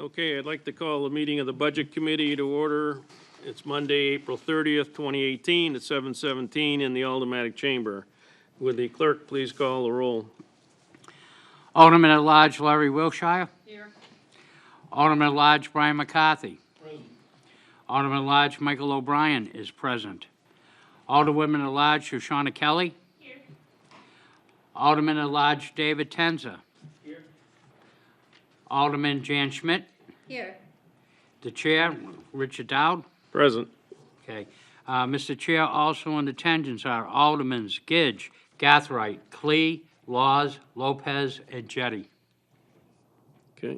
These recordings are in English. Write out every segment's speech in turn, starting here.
Okay, I'd like to call the meeting of the Budget Committee to order. It's Monday, April 30th, 2018, at 7:17 in the Aldermanic Chamber. Would the clerk please call the roll? Alderman at Large Larry Wilshire. Here. Alderman at Large Brian McCarthy. Present. Alderman at Large Michael O'Brien is present. Alderwoman at Large Shoshana Kelly. Here. Alderman at Large David Tenza. Here. Alderman Jan Schmidt. Here. The Chair, Richard Dowd. Present. Okay. Mr. Chair, also in attendance are Aldermans Gidge, Gathright, Klee, Laws, Lopez, and Jettie. Okay.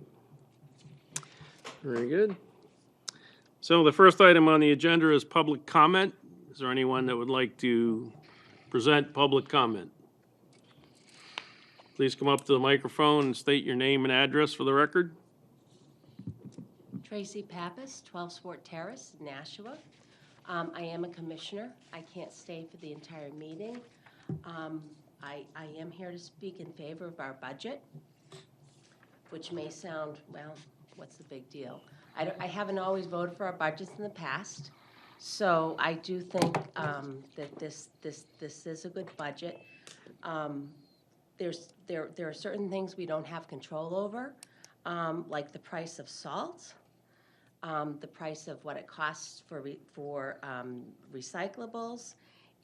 Very good. So the first item on the agenda is public comment. Is there anyone that would like to present public comment? Please come up to the microphone and state your name and address for the record. Tracy Pappas, 12 Sport Terrace, Nashua. I am a commissioner. I can't stay for the entire meeting. I am here to speak in favor of our budget, which may sound, well, what's the big deal? I haven't always voted for our budgets in the past, so I do think that this is a good budget. There are certain things we don't have control over, like the price of salt, the price of what it costs for recyclables,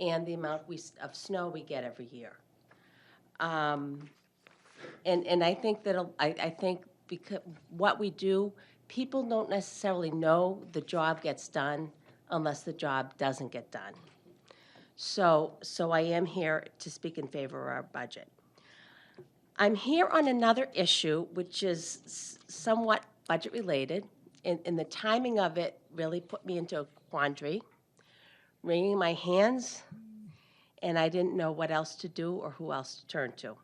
and the amount of snow we get every year. And I think that I think because what we do, people don't necessarily know the job gets done unless the job doesn't get done. So I am here to speak in favor of our budget. I'm here on another issue, which is somewhat budget related, and the timing of it really put me into a quandary, wringing my hands, and I didn't know what else to do or who else to turn to.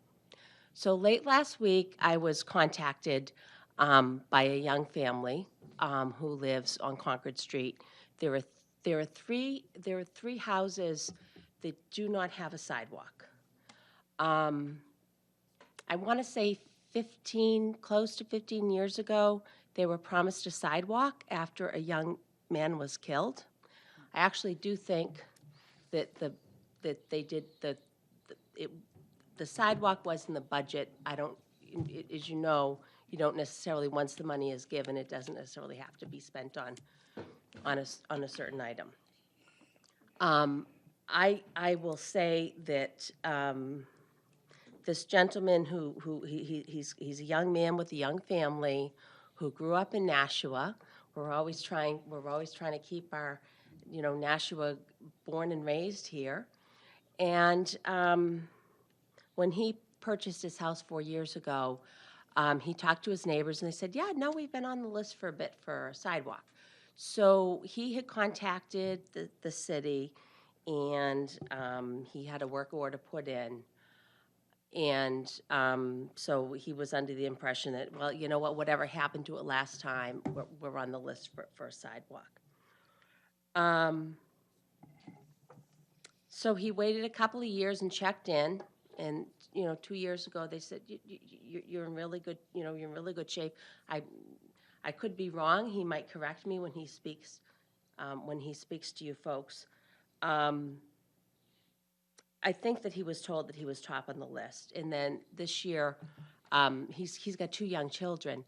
So late last week, I was contacted by a young family who lives on Concord Street. There are three houses that do not have a sidewalk. I want to say close to 15 years ago, they were promised a sidewalk after a young man was killed. I actually do think that they did the sidewalk was in the budget. As you know, you don't necessarily, once the money is given, it doesn't necessarily have to be spent on a certain item. I will say that this gentleman he's a young man with a young family who grew up in Nashua. We're always trying to keep our, Nashua born and raised here. And when he purchased his house 4 years ago, he talked to his neighbors and they said, yeah, no, we've been on the list for a bit for a sidewalk. So he had contacted the city, and he had a work order put in. And so he was under the impression that, well, you know what, whatever happened to it last time, we're on the list for a sidewalk. So he waited a couple of years and checked in, and 2 years ago they said you're in really good, you're in really good shape. I could be wrong. He might correct me when he speaks to you folks. I think that he was told that he was top on the list, and then this year, he's got 2 young children,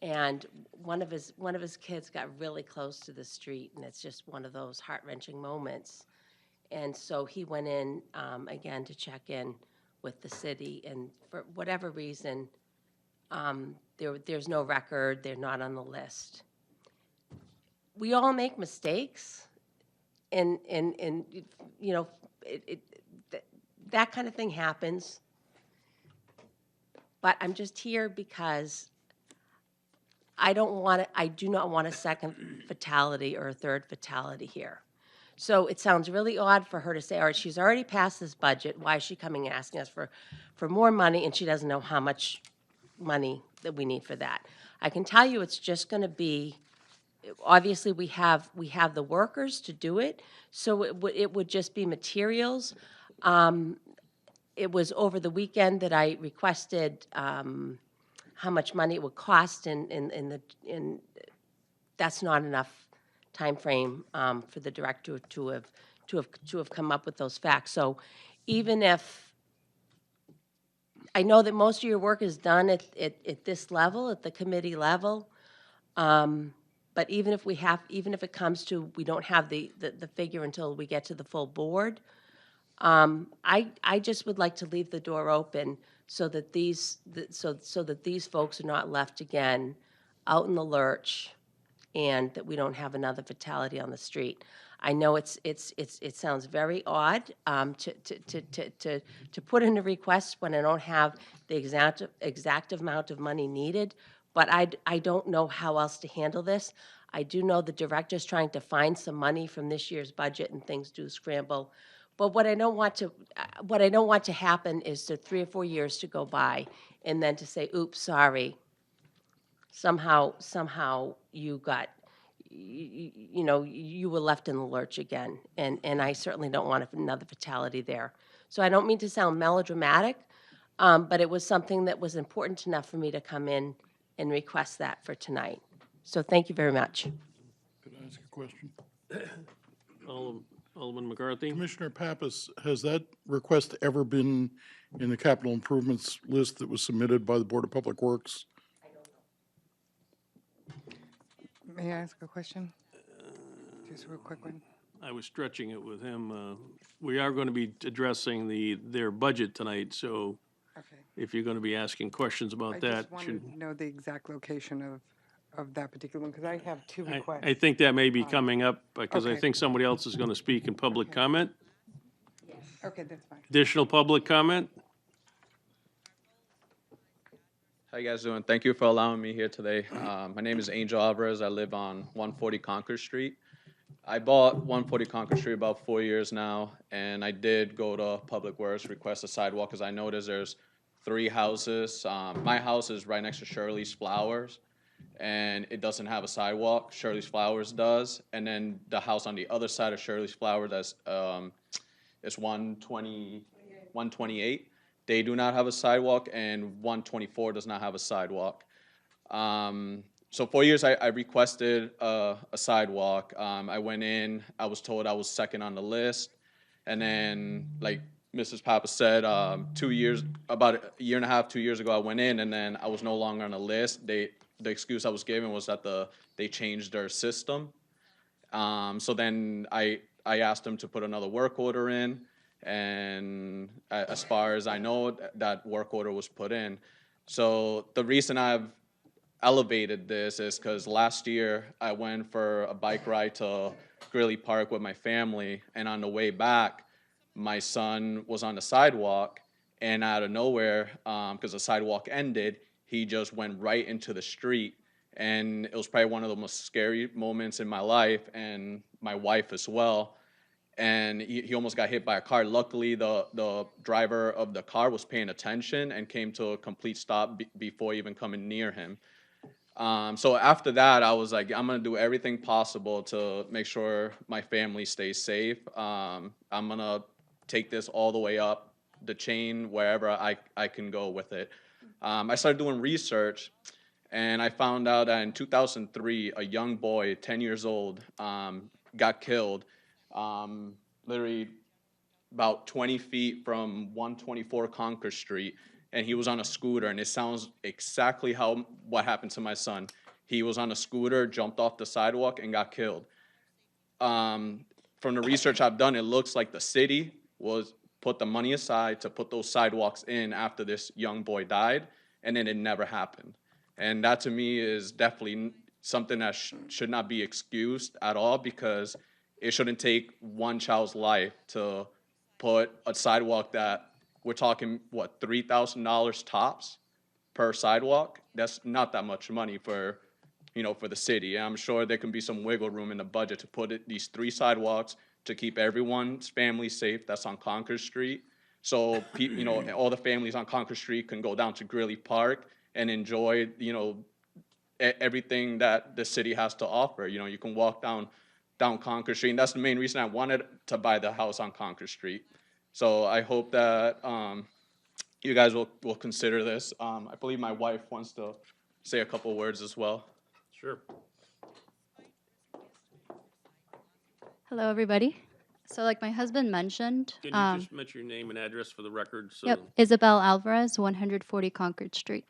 and one of his kids got really close to the street, and it's just one of those heart-wrenching moments. And so he went in again to check in with the city, and for whatever reason, there's no record. They're not on the list. We all make mistakes, and that kind of thing happens. But I'm just here because I do not want a second fatality or a third fatality here. So it sounds really odd for her to say, all right, she's already passed this budget. Why is she coming and asking us for more money, and she doesn't know how much money that we need for that? I can tell you it's just going to be, obviously we have the workers to do it, so it would just be materials. It was over the weekend that I requested how much money it would cost that's not enough timeframe for the director to have come up with those facts. So even if, I know that most of your work is done at this level, at the committee level, but even if it comes to, we don't have the figure until we get to the full board, I just would like to leave the door open so that so that these folks are not left again out in the lurch, and that we don't have another fatality on the street. I know it sounds very odd to put in a request when I don't have the exact amount of money needed, but I don't know how else to handle this. I do know the director's trying to find some money from this year's budget, and things do scramble. But what I don't want to happen is for 3 or 4 years to go by, and then to say, oops, sorry, somehow you got, you were left in the lurch again, and I certainly don't want another fatality there. So I don't mean to sound melodramatic, but it was something that was important enough for me to come in and request that for tonight. So thank you very much. Could I ask a question? Alderman McCarthy? Commissioner Pappas, has that request ever been in the capital improvements list that was submitted by the Board of Public Works? May I ask a question? Just a real quick one. I was stretching it with him. We are going to be addressing their budget tonight, so Okay. if you're going to be asking questions I about that, just wanted to know the exact location of that particular one, because I have two I requests. think that may be coming up, because I Okay. think somebody else is going to speak in public comment. Okay, that's fine. Additional public comment? How you guys doing? Thank you for allowing me here today. My name is Angel Alvarez. I live on 140 Concord Street. I bought 140 Concord Street about 4 years now, and I did go to Public Works, request a sidewalk, because I noticed there's 3 houses. My house is right next to Shirley's Flowers, and it doesn't have a sidewalk. Shirley's Flowers does, and then the house on the other side of Shirley's Flowers, that's it's 128. They do not have a sidewalk, and 124 does not have a sidewalk. So 4 years I requested a sidewalk. I went in, I was told I was second on the list. And then, like Mrs. Papa said, about a year and a half, 2 years ago, I went in, and then I was no longer on the list. The excuse I was given was that they changed their system. So then I asked them to put another work order in, and as far as I know, that work order was put in. So the reason I've elevated this is because last year I went for a bike ride to Greeley Park with my family, and on the way back, my son was on the sidewalk, and out of nowhere, because the sidewalk ended, he just went right into the street. And it was probably one of the most scary moments in my life, and my wife as well. And he almost got hit by a car. Luckily, the driver of the car was paying attention and came to a complete stop before even coming near him. So after that, I was like, I'm gonna do everything possible to make sure my family stays safe. I'm gonna take this all the way up the chain, wherever I can go with it. I started doing research, and I found out that in 2003, a young boy, 10 years old, got killed, literally about 20 feet from 124 Concord Street, and he was on a scooter, and it sounds exactly what happened to my son. He was on a scooter, jumped off the sidewalk, and got killed. From the research I've done, it looks like the city put the money aside to put those sidewalks in after this young boy died, and then it never happened. And that to me is definitely something that should not be excused at all, because it shouldn't take one child's life to put a sidewalk that we're talking, what, $3,000 tops per sidewalk? That's not that much money for the city. And I'm sure there can be some wiggle room in the budget to put these 3 sidewalks to keep everyone's family safe that's on Concord Street. So, all the families on Concord Street can go down to Greeley Park and enjoy, everything that the city has to offer. You can walk down Concord Street, and that's the main reason I wanted to buy the house on Concord Street. So I hope that you guys will consider this. I believe my wife wants to say a couple words as well. Sure. Hello, everybody. So like my husband mentioned, Can you just mention your name and address for the record? So, yep, Isabel Alvarez, 140 Concord Street.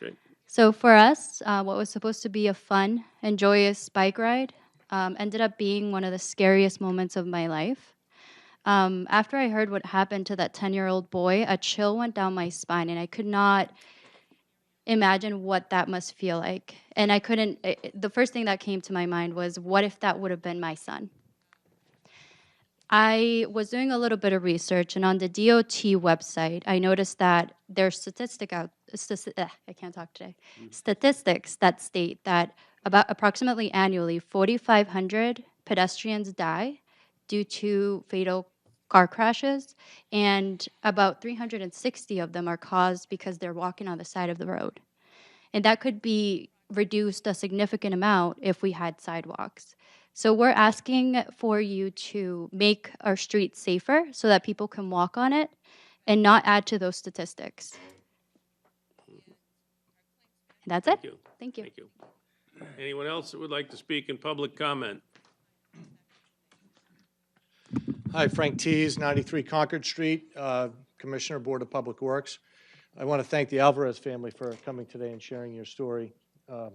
okay. So for us, what was supposed to be a fun and joyous bike ride ended up being one of the scariest moments of my life. After I heard what happened to that 10-year-old boy, a chill went down my spine, and I could not imagine what that must feel like. And I couldn't, the first thing that came to my mind was, what if that would have been my son? I was doing a little bit of research, and on the DOT website, I noticed that there's I can't talk today. Statistics that state that about approximately annually 4,500 pedestrians die due to fatal car crashes, and about 360 of them are caused because they're walking on the side of the road. And that could be reduced a significant amount if we had sidewalks. So we're asking for you to make our streets safer so that people can walk on it and not add to those statistics. And that's it. Thank you. Thank you. Thank you. Anyone else that would like to speak in public comment? Hi, Frank Tees, 93 Concord Street, Commissioner, Board of Public Works. I want to thank the Alvarez family for coming today and sharing your story. I'm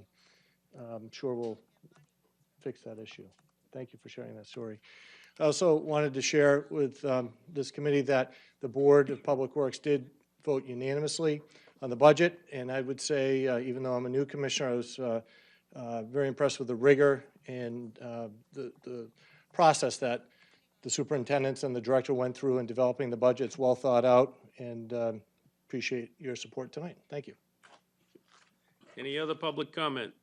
sure we'll fix that issue. Thank you for sharing that story. I also wanted to share with this committee that the Board of Public Works did vote unanimously on the budget, and I would say, even though I'm a new commissioner, I was very impressed with the rigor and the process that the superintendents and the director went through in developing the budget. It's well thought out, and appreciate your support tonight. Thank you. Any other public comment?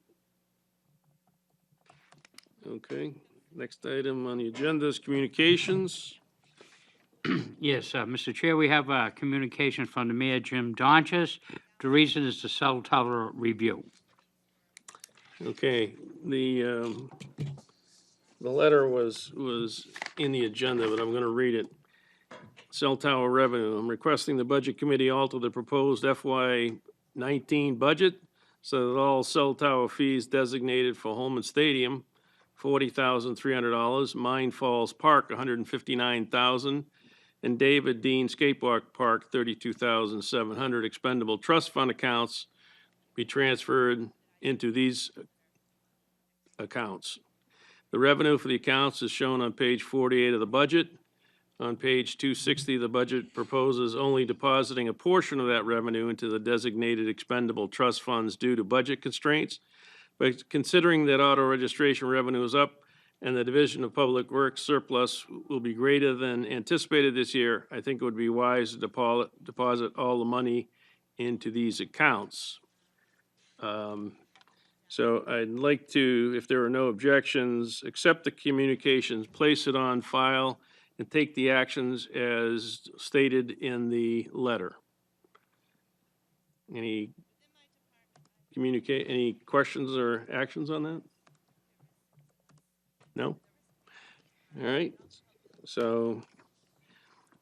Okay, next item on the agenda is communications. Yes, Mr. Chair, we have a communication from the Mayor, Jim Donches. The reason is the cell tower review. Okay, the letter was in the agenda, but I'm gonna read it. Cell tower revenue. I'm requesting the Budget Committee alter the proposed FY19 budget so that all cell tower fees designated for Holman Stadium, $40,300, Mine Falls Park, $159,000, and David Dean Skateboard Park, $32,700 expendable trust fund accounts be transferred into these accounts. The revenue for the accounts is shown on page 48 of the budget. On page 260, the budget proposes only depositing a portion of that revenue into the designated expendable trust funds due to budget constraints. But considering that auto registration revenue is up and the Division of Public Works surplus will be greater than anticipated this year, I think it would be wise to deposit all the money into these accounts. So I'd like to, if there are no objections, accept the communications, place it on file, and take the actions as stated in the letter. Any questions or actions on that? No? All right, so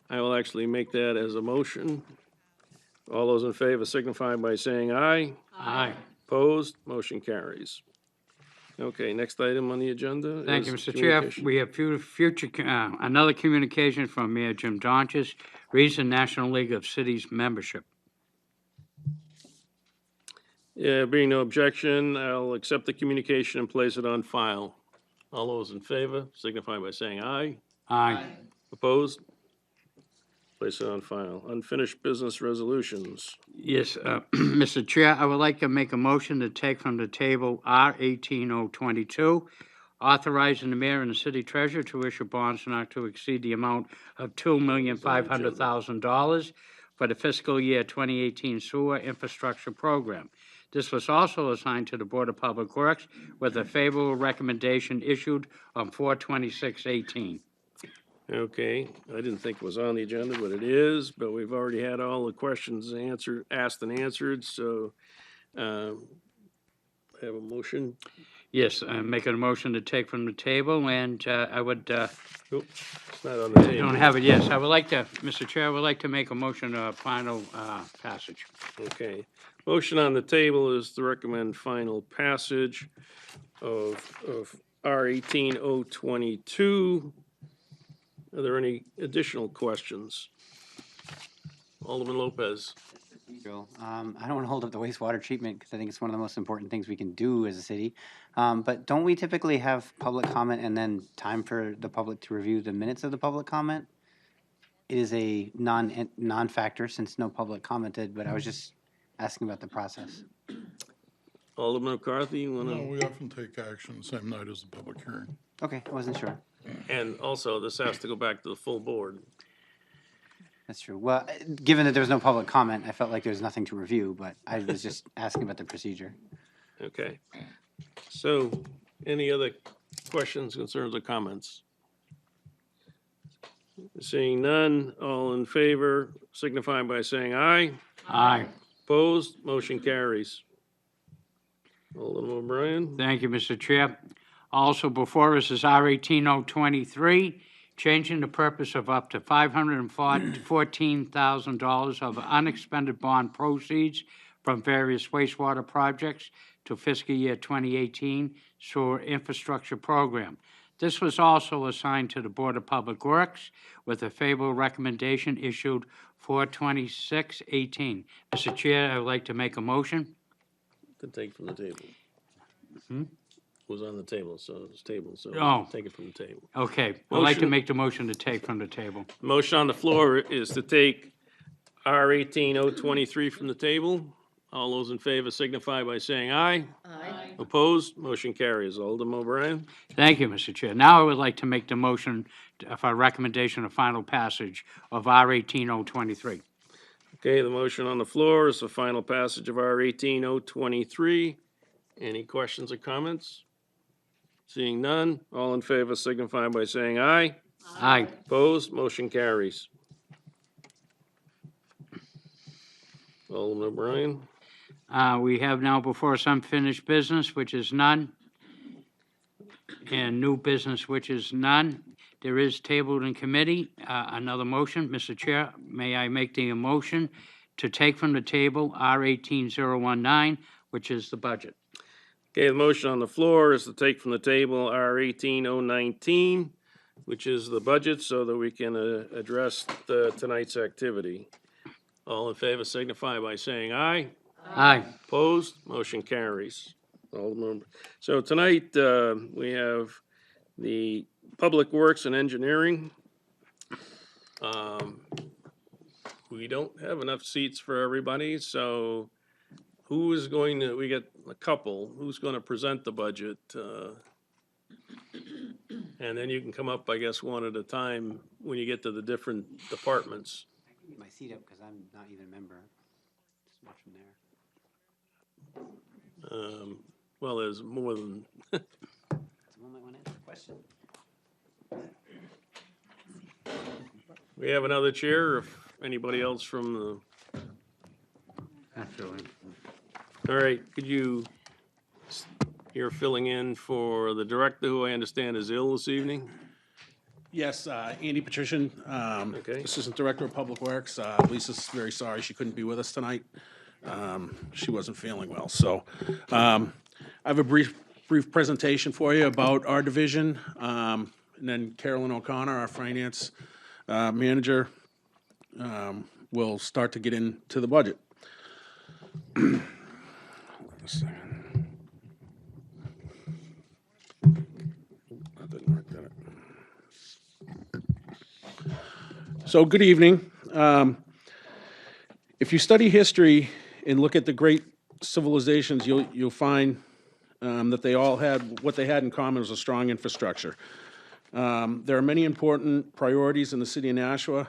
I will actually make that as a motion. All those in favor signify by saying aye. Aye. Opposed? Motion carries. Okay, next item on the agenda. Thank you, is Mr. Chair. communication. We have another communication from Mayor Jim Donches, Reason National League of Cities membership. Yeah, being no objection, I'll accept the communication and place it on file. All those in favor signify by saying aye. Aye. Opposed? Place it on file. Unfinished business resolutions. Yes, Mr. Chair, I would like to make a motion to take from the table R 18022, authorizing the mayor and the city treasurer to issue bonds not to exceed the amount of $2,500,000 for the fiscal year 2018 sewer infrastructure program. This was also assigned to the Board of Public Works with a favorable recommendation issued on 4/26/18. Okay, I didn't think it was on the agenda, but it is, but we've already had all the questions asked and answered, so I have a motion. Yes, I'm making a motion to take from the table, and I would, Oop, it's not on the I table. don't have it, yes, I would like to, Mr. Chair, I would like to make a motion, final passage. Okay. Motion on the table is to recommend final passage of R 18022. Are there any additional questions? Alderman Lopez. I don't want to hold up the wastewater treatment because I think it's one of the most important things we can do as a city. But don't we typically have public comment and then time for the public to review the minutes of the public comment? It is a non-factor since no public commented, but I was just asking about the process. Alderman McCarthy, you want No, to? we often take action the same night as the public hearing. Okay, I wasn't sure. And also, this has to go back to the full board. That's true. Well, given that there was no public comment, I felt like there was nothing to review, but I was just asking about the procedure. Okay. So, any other questions, concerns, or comments? Seeing none, all in favor signify by saying aye. Aye. Opposed, motion carries. Alderman O'Brien? Thank you, Mr. Chair. Also before us is R 18023, changing the purpose of up to $514,000 of unexpended bond proceeds from various wastewater projects to fiscal year 2018 sewer infrastructure program. This was also assigned to the Board of Public Works with a favorable recommendation issued 4/26/18. Mr. Chair, I would like to make a motion. To take from the table. Hmm? Was on the table, so it's table, so Oh. take it from the table. Okay, I'd like to Motion. make the motion to take from the table. Motion on the floor is to take R 18023 from the table. All those in favor signify by saying aye. Aye. Opposed, motion carries. Alderman O'Brien? Thank you, Mr. Chair. Now I would like to make the motion for recommendation of final passage of R 18023. Okay, the motion on the floor is the final passage of R 18023. Any questions or comments? Seeing none, all in favor signify by saying aye. Aye. Opposed, motion carries. Alderman O'Brien? We have now before us unfinished business, which is none, and new business, which is none. There is tabled in committee, another motion. Mr. Chair, may I make the motion to take from the table R 18019, which is the budget? Okay, the motion on the floor is to take from the table R 18019, which is the budget, so that we can address tonight's activity. All in favor signify by saying aye. Aye. Opposed, motion carries. Alderman- So tonight, we have the Public Works and Engineering. We don't have enough seats for everybody, so who is going to, we get a couple, who's going to present the budget? And then you can come up, I guess, one at a time when you get to the different departments. I can get my seat up because I'm not even a member. Just watch from there. Well, there's more than, Someone might want to answer the question. we have another chair, if anybody else from the, Absolutely. all right, could you, you're filling in for the director, who I understand is ill this evening? Yes, Andy Patrician, Okay. Assistant Director of Public Works. Lisa's very sorry she couldn't be with us tonight. She wasn't feeling well, so I have a brief presentation for you about our division, and then Carolyn O'Connor, our finance manager, will start to get into the budget. Hold on a second. That didn't work, did it? So, good evening. If you study history and look at the great civilizations, you'll find that they all had, what they had in common was a strong infrastructure. There are many important priorities in the city of Nashua,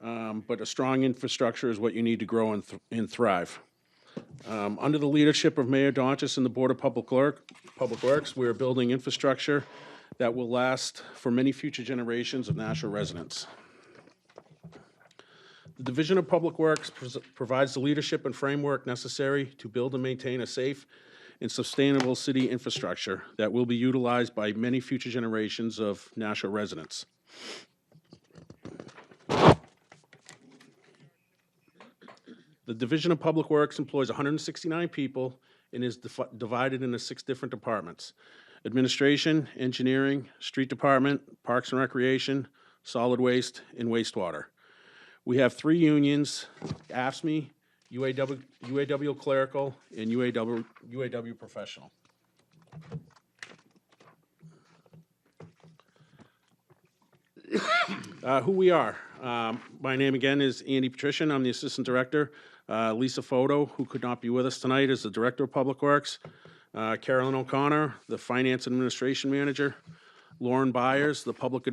but a strong infrastructure is what you need to grow and thrive. Under the leadership of Mayor Donchis and the Board of Public Works, we are building infrastructure that will last for many future generations of Nashua residents. The Division of Public Works provides the leadership and framework necessary to build and maintain a safe and sustainable city infrastructure that will be utilized by many future generations of Nashua residents. The Division of Public Works employs 169 people and is divided into 6 different departments: administration, engineering, street department, parks and recreation, solid waste, and wastewater. We have 3 unions: AFSCME, UAW Clerical, and UAW Professional. Who we are. My name again is Andy Patrician. I'm the Assistant Director. Lisa Foto, who could not be with us tonight, is the Director of Public Works. Carolyn O'Connor, the Finance and Administration Manager. Lauren Byers, the Public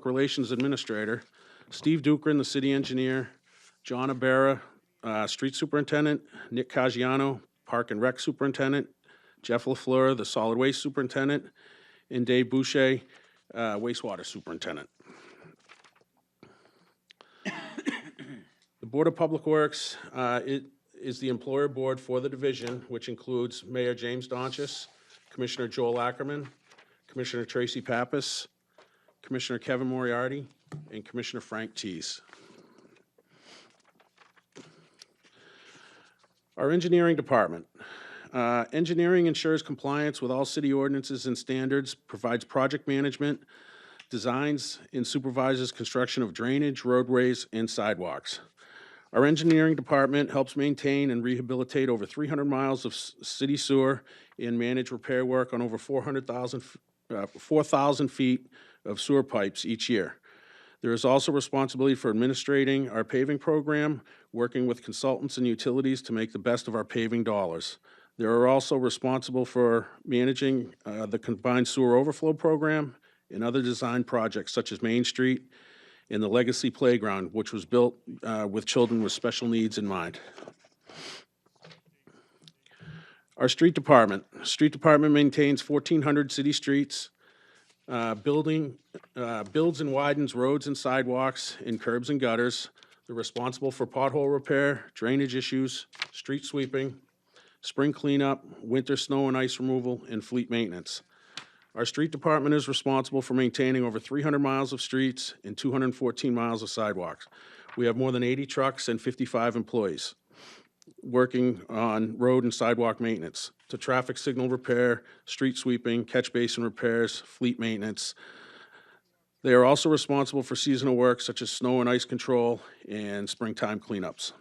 Relations Administrator. Steve Dukran, the City Engineer. John Abera, Street Superintendent. Nick Caggiano, Park and Rec Superintendent. Jeff LaFleur, the Solid Waste Superintendent. And Dave Boucher, Wastewater Superintendent. The Board of Public Works is the employer board for the division, which includes Mayor James Donchis, Commissioner Joel Ackerman, Commissioner Tracy Pappas, Commissioner Kevin Moriarty, and Commissioner Frank Tees. Our engineering department. Engineering ensures compliance with all city ordinances and standards, provides project management, designs, and supervises construction of drainage, roadways, and sidewalks. Our engineering department helps maintain and rehabilitate over 300 miles of city sewer and manage repair work on over 4,000 feet of sewer pipes each year. There is also responsibility for administrating our paving program, working with consultants and utilities to make the best of our paving dollars. They are also responsible for managing the combined sewer overflow program and other design projects such as Main Street and the Legacy Playground, which was built with children with special needs in mind. Our street department. Street department maintains 1,400 city streets, builds and widens roads and sidewalks and curbs and gutters. They're responsible for pothole repair, drainage issues, street sweeping, spring cleanup, winter snow and ice removal, and fleet maintenance. Our street department is responsible for maintaining over 300 miles of streets and 214 miles of sidewalks. We have more than 80 trucks and 55 employees working on road and sidewalk maintenance, to traffic signal repair, street sweeping, catch basin repairs, fleet maintenance. They are also responsible for seasonal work such as snow and ice control and springtime cleanups.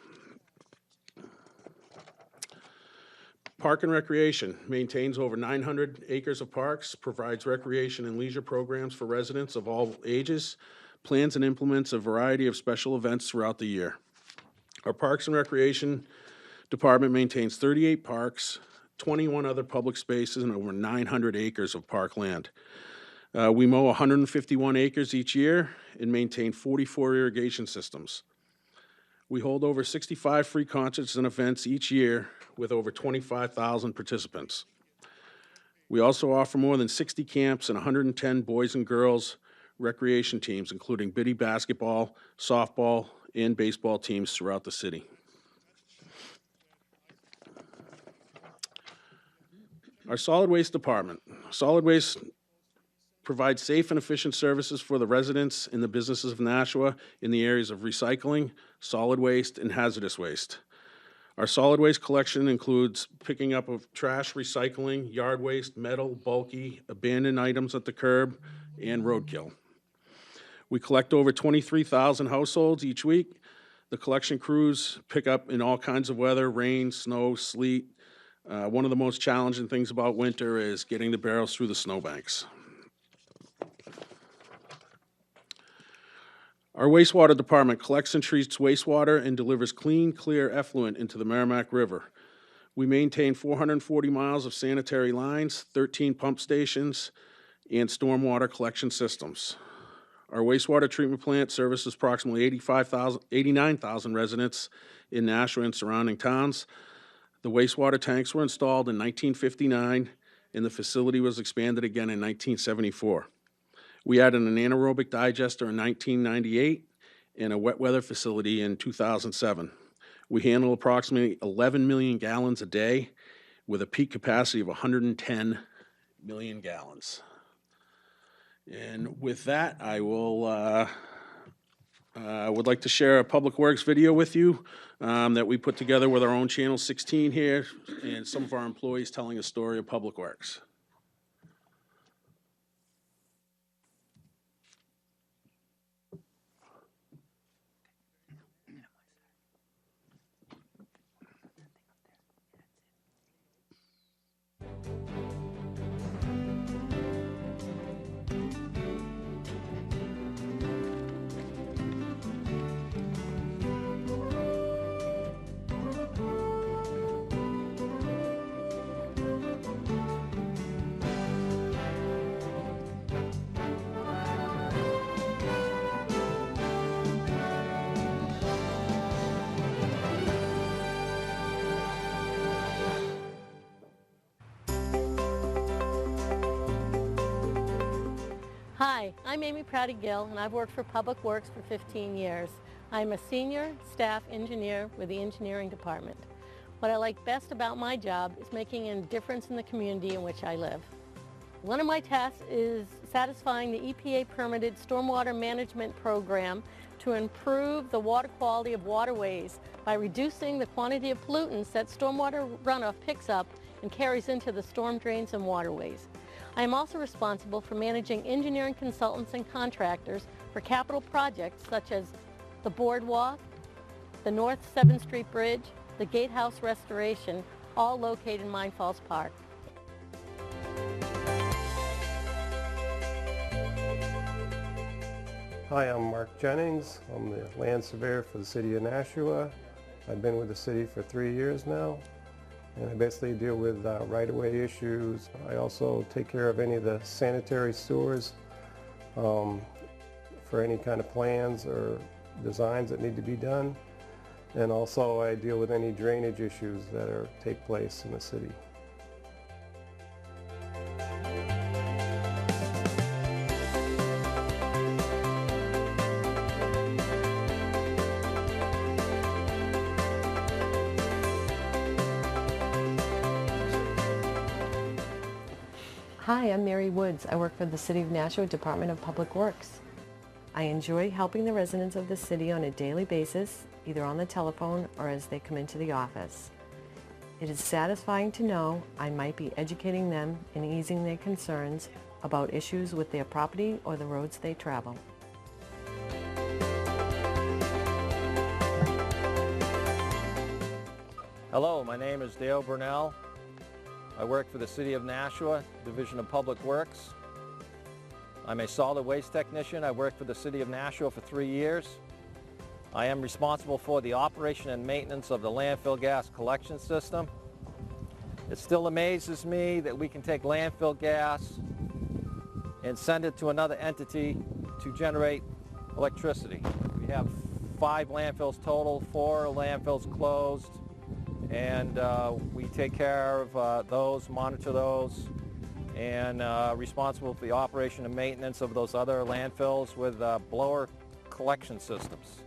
Park and Recreation maintains over 900 acres of parks, provides recreation and leisure programs for residents of all ages, plans and implements a variety of special events throughout the year. Our Parks and Recreation Department maintains 38 parks, 21 other public spaces, and over 900 acres of park land. We mow 151 acres each year and maintain 44 irrigation systems. We hold over 65 free concerts and events each year with over 25,000 participants. We also offer more than 60 camps and 110 boys and girls recreation teams, including biddy basketball, softball, and baseball teams throughout the city. Our Solid Waste Department. Solid Waste provides safe and efficient services for the residents and the businesses of Nashua in the areas of recycling, solid waste, and hazardous waste. Our solid waste collection includes picking up of trash, recycling, yard waste, metal, bulky, abandoned items at the curb, and roadkill. We collect over 23,000 households each week. The collection crews pick up in all kinds of weather: rain, snow, sleet. One of the most challenging things about winter is getting the barrels through the snowbanks. Our wastewater department collects and treats wastewater and delivers clean, clear effluent into the Merrimack River. We maintain 440 miles of sanitary lines, 13 pump stations, and stormwater collection systems. Our wastewater treatment plant services approximately 89,000 residents in Nashua and surrounding towns. The wastewater tanks were installed in 1959, and the facility was expanded again in 1974. We added an anaerobic digester in 1998 and a wet weather facility in 2007. We handle approximately 11 million gallons a day. with a peak capacity of 110 million gallons. And with that, I would like to share a Public Works video with you that we put together with our own Channel 16 here, and some of our employees telling a story of Public Works. Hi, I'm Amy Pratty-Gill, and I've worked for Public Works for 15 years. I'm a senior staff engineer with the engineering department. What I like best about my job is making a difference in the community in which I live. One of my tasks is satisfying the EPA-permitted stormwater management program to improve the water quality of waterways by reducing the quantity of pollutants that stormwater runoff picks up and carries into the storm drains and waterways. I am also responsible for managing engineering consultants and contractors for capital projects such as the boardwalk, the North 7th Street Bridge, the Gatehouse restoration, all located in Mine Falls Park. Hi, I'm Mark Jennings. I'm the land surveyor for the city of Nashua. I've been with the city for 3 years now, and I basically deal with right-of-way issues. I also take care of any of the sanitary sewers for any kind of plans or designs that need to be done. And also I deal with any drainage issues that take place in the city. Hi, I'm Mary Woods. I work for the City of Nashua Department of Public Works. I enjoy helping the residents of the city on a daily basis, either on the telephone or as they come into the office. It is satisfying to know I might be educating them and easing their concerns about issues with their property or the roads they travel. Hello, my name is Dale Burnell. I work for the City of Nashua, Division of Public Works. I'm a solid waste technician. I worked for the City of Nashua for 3 years. I am responsible for the operation and maintenance of the landfill gas collection system. It still amazes me that we can take landfill gas and send it to another entity to generate electricity. We have 5 landfills total, 4 landfills closed, and we take care of those, monitor those, and responsible for the operation and maintenance of those other landfills with blower collection systems.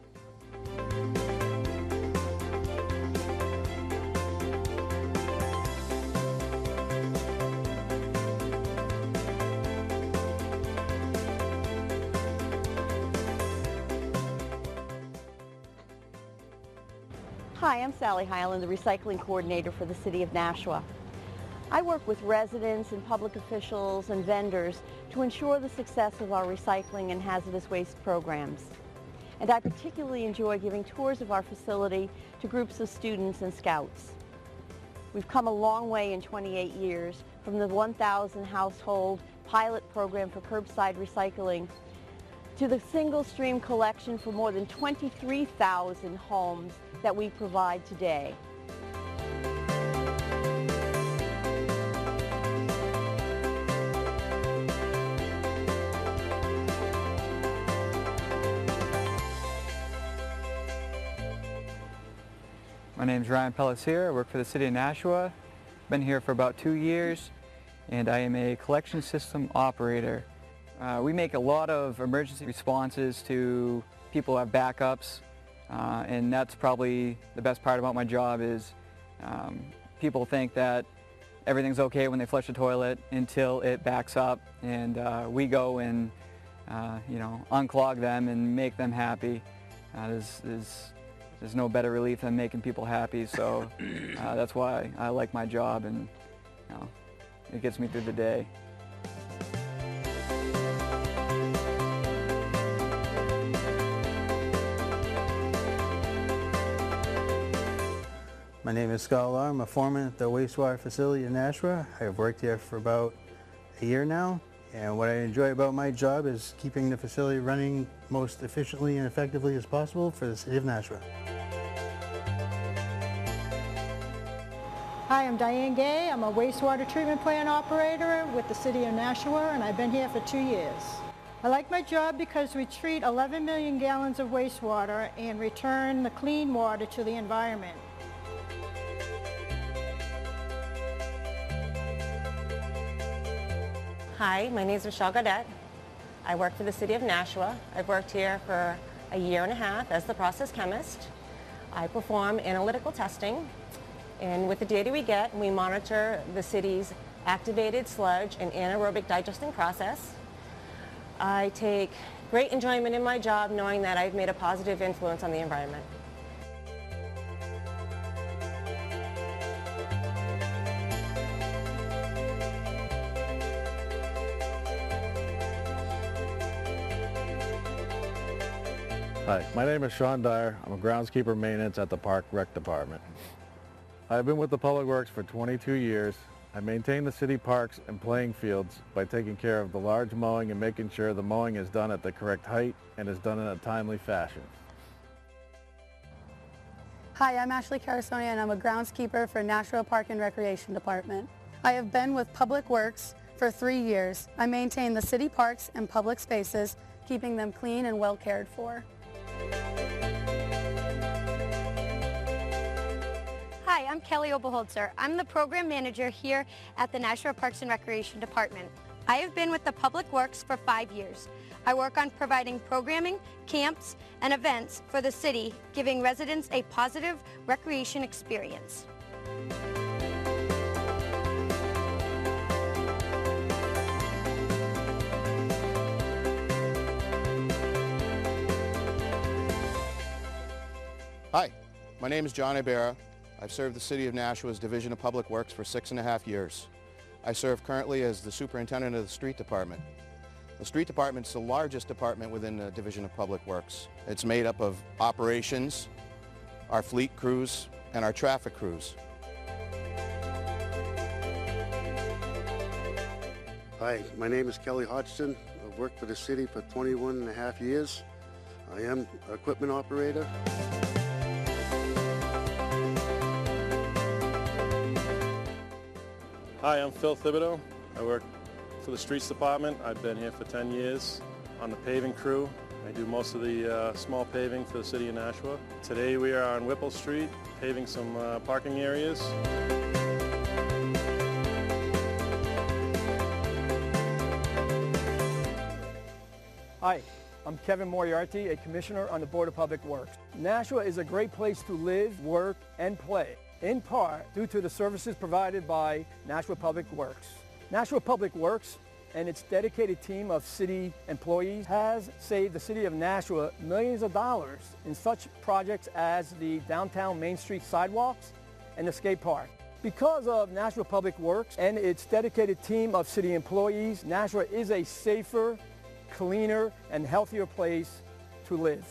Hi, I'm Sally Hyland, the recycling coordinator for the City of Nashua. I work with residents and public officials and vendors to ensure the success of our recycling and hazardous waste programs. And I particularly enjoy giving tours of our facility to groups of students and scouts. We've come a long way in 28 years from the 1,000 household pilot program for curbside recycling to the single stream collection for more than 23,000 homes that we provide today. My name is Ryan Pelletier. I work for the City of Nashua. Been here for about 2 years, and I am a collection system operator. We make a lot of emergency responses to people who have backups, and that's probably the best part about my job is people think that everything's okay when they flush the toilet until it backs up, and we go and unclog them and make them happy. There's no better relief than making people happy, so that's why I like my job, and it gets me through the day. My name is Scott Law. I'm a foreman at the wastewater facility in Nashua. I've worked here for about a year now, and what I enjoy about my job is keeping the facility running most efficiently and effectively as possible for the city of Nashua. Hi, I'm Diane Gay. I'm a wastewater treatment plant operator with the City of Nashua, and I've been here for 2 years. I like my job because we treat 11 million gallons of wastewater and return the clean water to the environment. Hi, my name is Michelle Gaudette. I work for the City of Nashua. I've worked here for a year and a half as the process chemist. I perform analytical testing, and with the data we get, we monitor the city's activated sludge and anaerobic digesting process. I take great enjoyment in my job knowing that I've made a positive influence on the environment. Hi, my name is Sean Dyer. I'm a groundskeeper maintenance at the Park Rec Department. I've been with the Public Works for 22 years. I maintain the city parks and playing fields by taking care of the large mowing and making sure the mowing is done at the correct height and is done in a timely fashion. Hi, I'm Ashley Carasone, and I'm a groundskeeper for Nashua Park and Recreation Department. I have been with Public Works for 3 years. I maintain the city parks and public spaces, keeping them clean and well cared for. Hi, I'm Kelly Oberholzer. I'm the program manager here at the Nashua Parks and Recreation Department. I have been with the Public Works for 5 years. I work on providing programming, camps, and events for the city, giving residents a positive recreation experience. Hi, my name is John Ibarra. I've served the City of Nashua's Division of Public Works for 6.5 years. I serve currently as the Superintendent of the Street Department. The Street Department is the largest department within the Division of Public Works. It's made up of operations, our fleet crews, and our traffic crews. Hi, my name is Kelly Hodgson. I've worked for the city for 21.5 years. I am an equipment operator. Hi, I'm Phil Thibodeau. I work for the Streets Department. I've been here for 10 years on the paving crew. I do most of the small paving for the City of Nashua. Today we are on Whipple Street, paving some parking areas. Hi, I'm Kevin Moriarty, a commissioner on the Board of Public Works. Nashua is a great place to live, work, and play, in part due to the services provided by Nashua Public Works. Nashua Public Works and its dedicated team of city employees has saved the city of Nashua millions of dollars in such projects as the downtown Main Street sidewalks and the skate park. Because of Nashua Public Works and its dedicated team of city employees, Nashua is a safer, cleaner, and healthier place to live.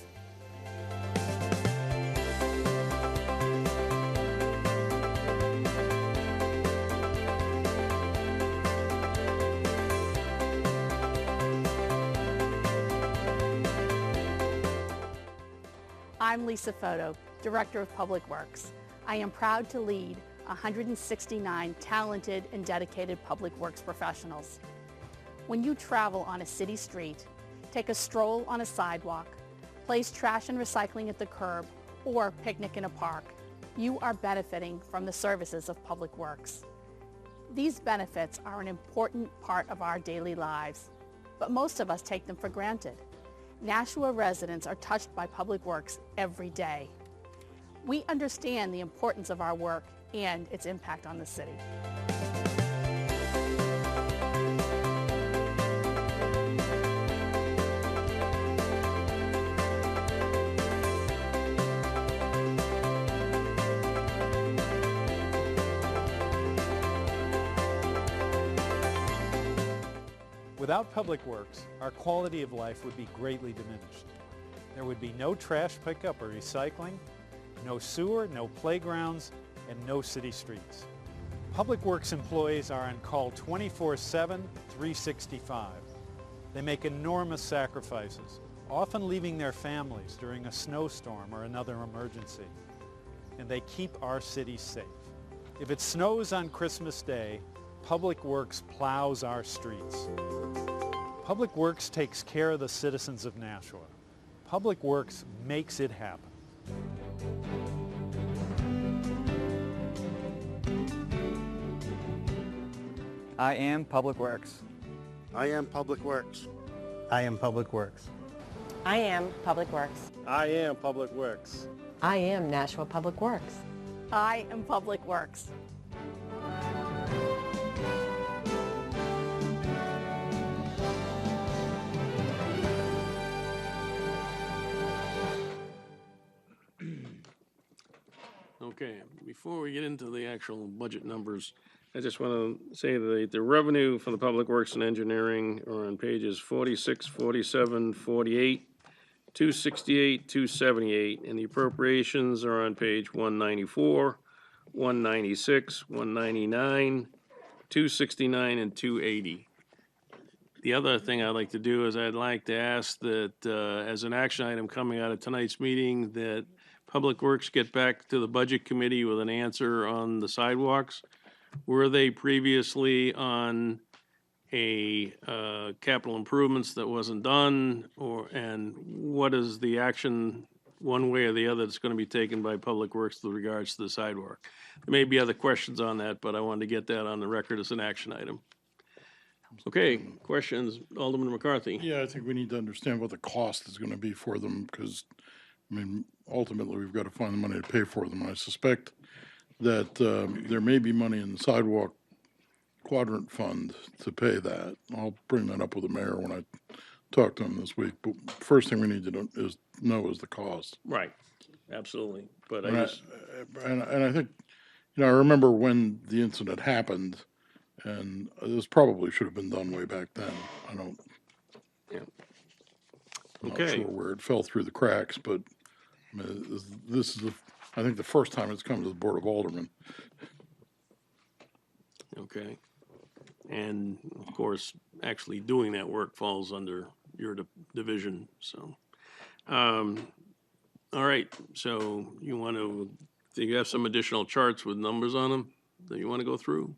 I'm Lisa Foto, Director of Public Works. I am proud to lead 169 talented and dedicated public works professionals. When you travel on a city street, take a stroll on a sidewalk, place trash and recycling at the curb, or picnic in a park, you are benefiting from the services of Public Works. These benefits are an important part of our daily lives, but most of us take them for granted. Nashua residents are touched by Public Works every day. We understand the importance of our work and its impact on the city. Without Public Works, our quality of life would be greatly diminished. There would be no trash pickup or recycling, no sewer, no playgrounds, and no city streets. Public Works employees are on call 24/7, 365. They make enormous sacrifices, often leaving their families during a snowstorm or another emergency. And they keep our city safe. If it snows on Christmas Day, Public Works plows our streets. Public Works takes care of the citizens of Nashua. Public Works makes it happen. I am Public Works. I am Public Works. I am Public Works. I am Public Works. I am Public Works. I am Nashua Public Works. I am Public Works. Okay, before we get into the actual budget numbers, I just want to say that the revenue for the Public Works and Engineering are on pages 46, 47, 48, 268, 278, and the appropriations are on page 194, 196, 199, 269, and 280. The other thing I'd like to do is I'd like to ask that, as an action item coming out of tonight's meeting, that Public Works get back to the Budget Committee with an answer on the sidewalks. Were they previously on a capital improvements that wasn't done, and what is the action, one way or the other, that's going to be taken by Public Works with regards to the sidewalk? There may be other questions on that, but I wanted to get that on the record as an action item. Okay, questions, Alderman McCarthy? Yeah, I think we need to understand what the cost is going to be for them, because, I mean, ultimately, we've got to find the money to pay for them. And I suspect that there may be money in the sidewalk quadrant fund to pay that. I'll bring that up with the mayor when I talk to him this week. But first thing we need to know is the cost. Right, absolutely, but And I I, just, and I think, I remember when the incident happened, and this probably should have been done way back then. I'm not Okay. sure where it fell through the cracks, but I mean, this is, I think, the first time it's come to the Board of Aldermen. okay. And of course, actually doing that work falls under your division, so. All right, so do you have some additional charts with numbers on them that you want to go through?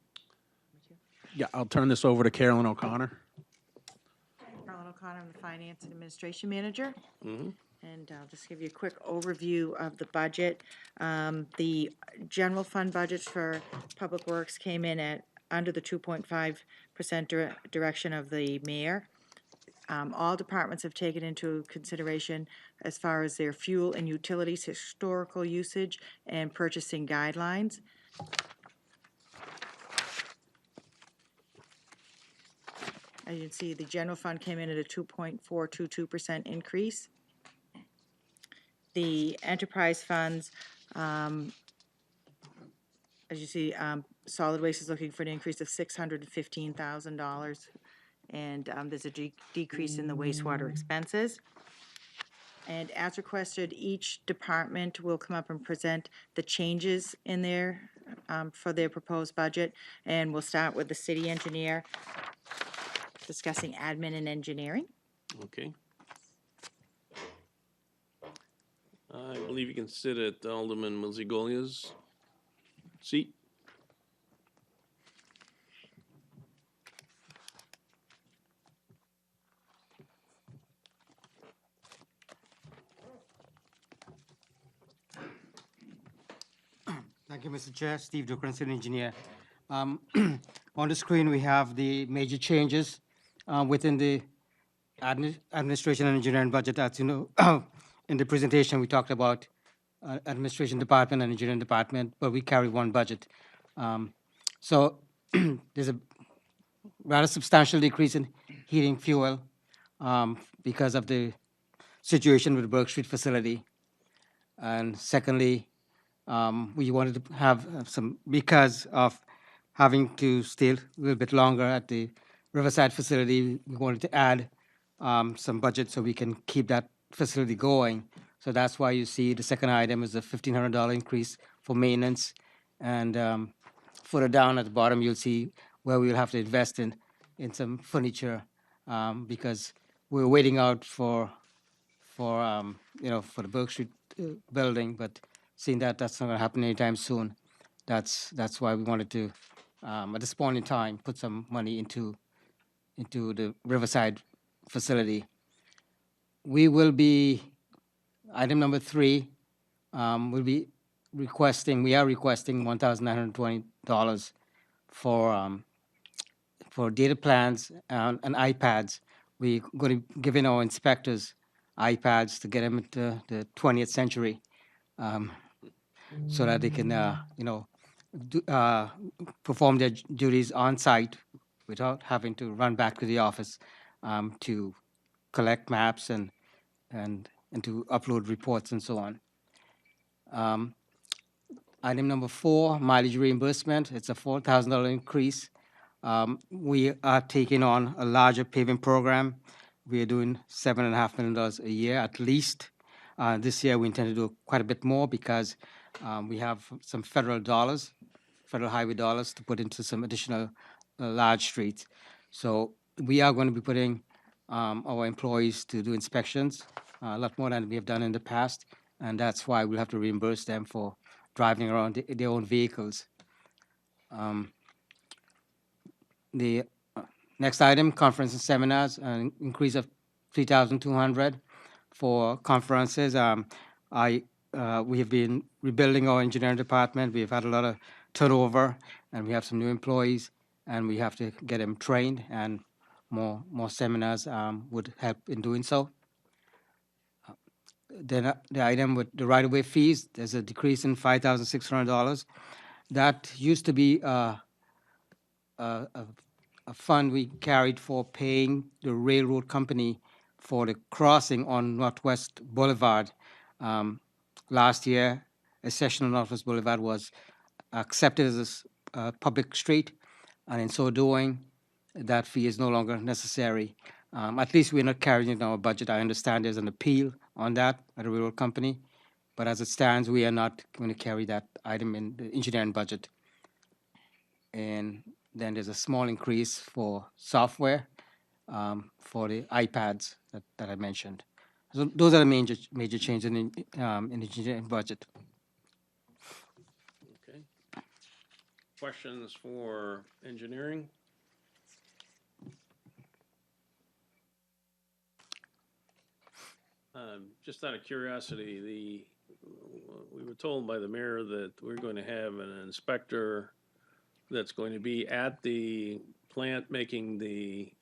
Yeah, I'll turn this over to Carolyn O'Connor. Carolyn O'Connor, I'm the Finance and Administration Manager. Mhm. And I'll just give you a quick overview of the budget. The general fund budgets for Public Works came in at under the 2.5% direction of the mayor. All departments have taken into consideration as far as their fuel and utilities, historical usage, and purchasing guidelines. As you can see, the general fund came in at a 2.422% increase. The enterprise funds, as you see, solid waste is looking for an increase of $615,000, and there's a decrease in the wastewater expenses. And as requested, each department will come up and present the changes in their, for their proposed budget, and we'll start with the city engineer discussing admin and engineering. Okay. I believe you can sit at Alderman Milzigolia's seat. Thank you, Mr. Chair. Steve Dukran, City Engineer. On the screen, we have the major changes within the administration and engineering budget. As you know, in the presentation, we talked about administration department and engineering department, but we carry one budget. So there's a rather substantial decrease in heating fuel because of the situation with the Burke Street facility. And secondly, we wanted to have some, because of having to stay a little bit longer at the Riverside facility, we wanted to add some budget so we can keep that facility going. So that's why you see the second item is a $1,500 increase for maintenance. And further down at the bottom, you'll see where we'll have to invest in some furniture because we're waiting out for for the Burke Street building, but seeing that that's not going to happen anytime soon, that's why we wanted to, at this point in time, put some money into the Riverside facility. We will be, item number 3, we are requesting $1,920 for data plans and iPads. We're going to give in our inspectors iPads to get them into the 20th century, so that they can, perform their duties on site without having to run back to the office to collect maps and to upload reports and so on. Item number 4, mileage reimbursement. It's a $4,000 increase. We are taking on a larger paving program. We are doing $7.5 million a year at least. This year, we intend to do quite a bit more because we have some federal highway dollars to put into some additional large streets. So we are going to be putting our employees to do inspections, a lot more than we have done in the past, and that's why we'll have to reimburse them for driving around their own vehicles. The next item, conference and seminars, an increase of $3,200 for conferences. We have been rebuilding our engineering department. We've had a lot of turnover, and we have some new employees, and we have to get them trained, and more seminars would help in doing so. Then the item with the right-of-way fees, there's a decrease in $5,600. That used to be a fund we carried for paying the railroad company for the crossing on Northwest Boulevard. Last year, a section of Northwest Boulevard was accepted as a public street, and in so doing, that fee is no longer necessary. At least we're not carrying it in our budget. I understand there's an appeal on that by the railroad company, but as it stands, we are not going to carry that item in the engineering budget. And then there's a small increase for software for the iPads that I mentioned. So those are the major changes in the engineering budget. Okay. Questions for engineering? Just out of curiosity, we were told by the mayor that we're going to have an inspector that's going to be at the plant making the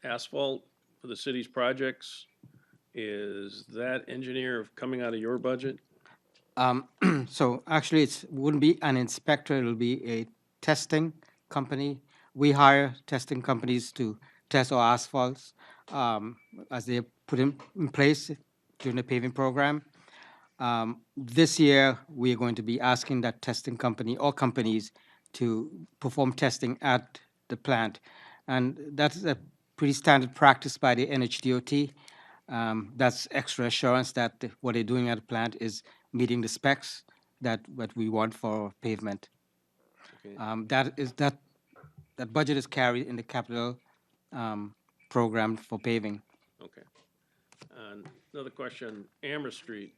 asphalt for the city's projects. Is that engineer coming out of your budget? So actually, it wouldn't be an inspector. It'll be a testing company. We hire testing companies to test our asphalts as they put in place during the paving program. This year, we are going to be asking that testing company or companies to perform testing at the plant. And that's a pretty standard practice by the NHDOT. That's extra assurance that what they're doing at the plant is meeting the specs that what we want for pavement. Okay. That budget is carried in the capital program for paving. Okay. Another question, Amherst Street.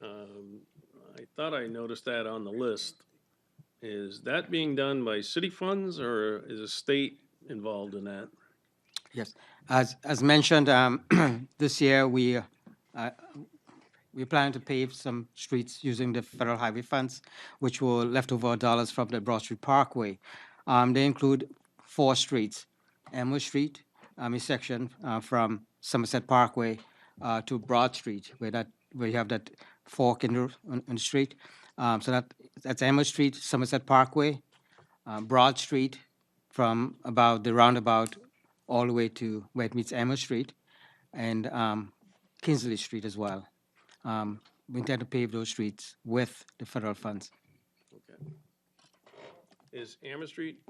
I thought I noticed that on the list. Is that being done by city funds, or is the state involved in that? Yes, as mentioned, this year we plan to pave some streets using the federal highway funds, which were leftover dollars from the Broad Street Parkway. They include 4 streets: Elmer Street, a section from Somerset Parkway to Broad Street, where you have that fork in the street. So that's Elmer Street, Somerset Parkway, Broad Street from about the roundabout all the way to where it meets Elmer Street, and Kingsley Street as well. We intend to pave those streets with the federal funds. Okay. Is Amherst Street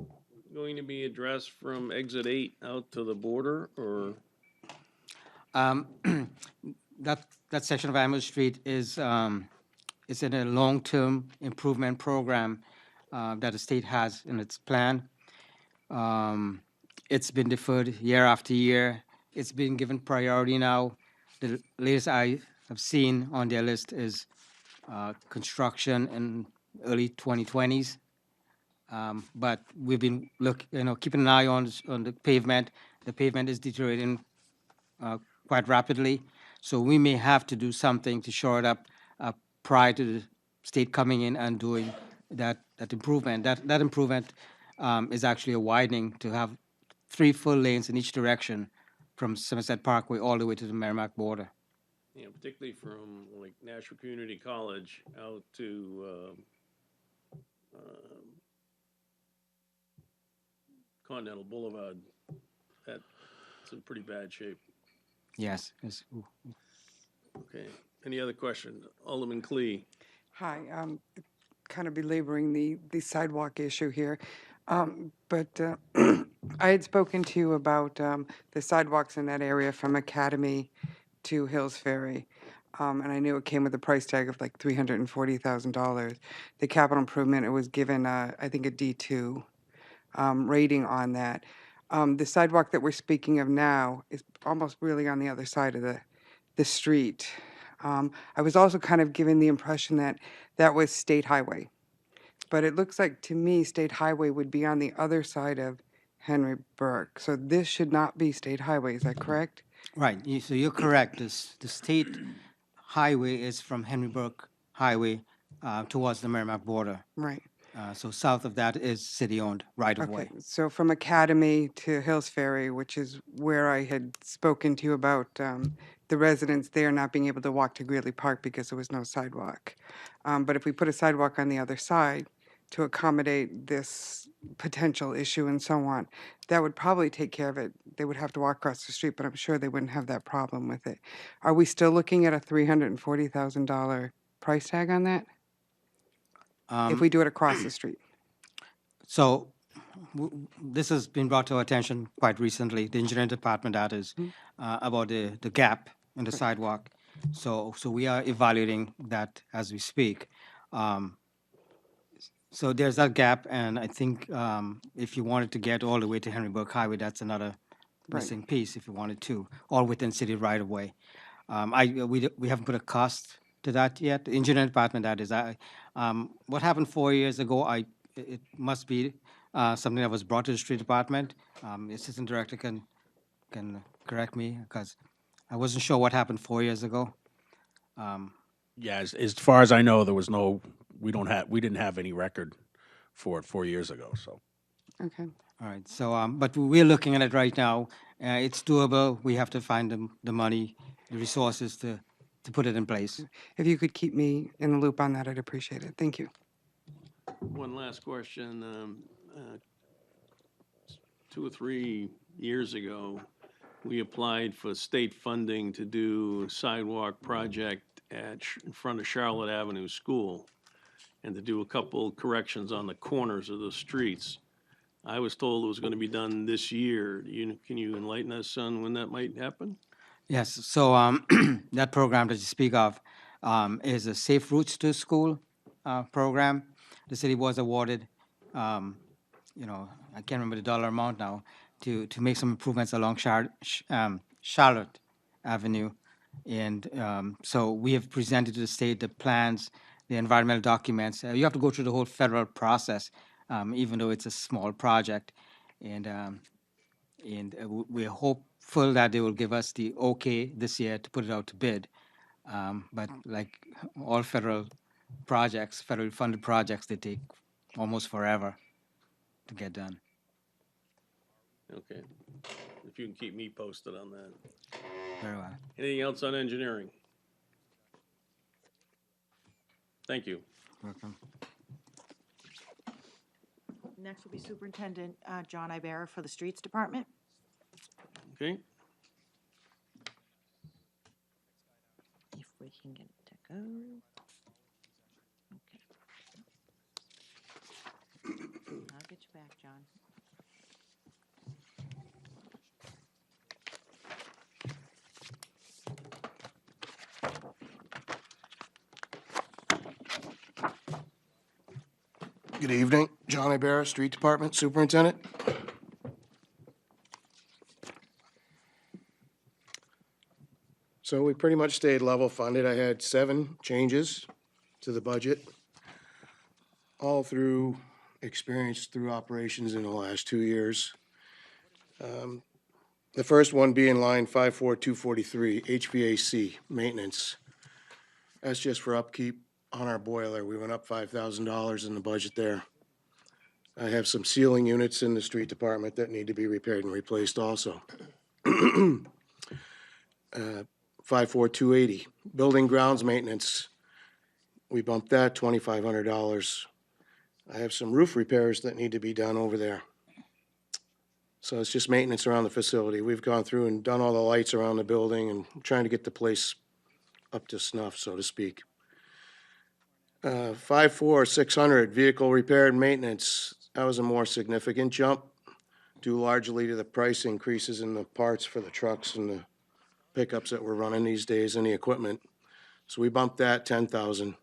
going to be addressed from exit 8 out to the border, or? Um, that section of Amherst Street is in a long-term improvement program that the state has in its plan. It's been deferred year after year. It's been given priority now. The latest I have seen on their list is construction in early 2020s. But we've been keeping an eye on the pavement. The pavement is deteriorating quite rapidly, so we may have to do something to shore it up prior to the state coming in and doing that improvement. That improvement is actually a widening to have 3 full lanes in each direction from Somerset Parkway all the way to the Merrimack border. Yeah, particularly from like Nashua Community College out to Continental Boulevard. That's in pretty bad shape. Yes. Okay. Any other questions? Alderman Clee. Hi, kind of belaboring the sidewalk issue here, but I had spoken to you about the sidewalks in that area from Academy to Hills Ferry, and I knew it came with a price tag of like $340,000. The capital improvement, it was given, I think, a D2 rating on that. The sidewalk that we're speaking of now is almost really on the other side of the street. I was also kind of given the impression that that was State Highway. But it looks like to me State Highway would be on the other side of Henry Burke. So this should not be State Highway, is that correct? Right, so you're correct. The state highway is from Henry Burke Highway towards the Merrimack border. Right. So south of that is city-owned right-of-way. Okay, so from Academy to Hills Ferry, which is where I had spoken to you about the residents there not being able to walk to Greeley Park because there was no sidewalk. But if we put a sidewalk on the other side to accommodate this potential issue and so on, that would probably take care of it. They would have to walk across the street, but I'm sure they wouldn't have that problem with it. Are we still looking at a $340,000 price tag on that? If we do it across the street? So this has been brought to our attention quite recently, the engineering department, that is, about the gap in the sidewalk. So we are evaluating that as we speak. So there's that gap, and I think if you wanted to get all the way to Henry Burke Highway, that's another missing piece if you wanted to, all within city right-of-way. We haven't put a cost to that yet. The engineering department, that is. What happened 4 years ago, it must be something that was brought to the street department. The assistant director can correct me, because I wasn't sure what happened 4 years ago. Yeah, as far as I know, there was we didn't have any record for it 4 years ago, so. Okay. All right, so, but we're looking at it right now. It's doable. We have to find the money, the resources to put it in place. If you could keep me in the loop on that, I'd appreciate it. Thank you. One last question. 2 or 3 years ago, we applied for state funding to do a sidewalk project in front of Charlotte Avenue School and to do a couple corrections on the corners of the streets. I was told it was going to be done this year. Can you enlighten us on when that might happen? Yes, so that program that you speak of is a Safe Routes to School program. The city was awarded, I can't remember the dollar amount now, to make some improvements along Charlotte Avenue. And so we have presented to the state the plans, the environmental documents. You have to go through the whole federal process, even though it's a small project. And we're hopeful that they will give us the okay this year to put it out to bid. But like all federal projects, federally funded projects, they take almost forever to get done. Okay. If you can keep me posted on that. Very well. Anything else on engineering? Thank you. Welcome. Next will be Superintendent John Ibera for the Streets Department. Okay. If we can get it to go. Okay. I'll get you back, John. Good evening, John Ibarra, Street Department Superintendent. So we pretty much stayed level funded. I had 7 changes to the budget, all through experience through operations in the last 2 years. The first one being line 54243, HVAC maintenance. That's just for upkeep on our boiler. We went up $5,000 in the budget there. I have some ceiling units in the street department that need to be repaired and replaced also. 54280, building grounds maintenance. We bumped that $2,500. I have some roof repairs that need to be done over there. So it's just maintenance around the facility. We've gone through and done all the lights around the building and trying to get the place up to snuff, so to speak. 54600, vehicle repair and maintenance. That was a more significant jump, due largely to the price increases in the parts for the trucks and the pickups that we're running these days and the equipment. So we bumped that 10,000,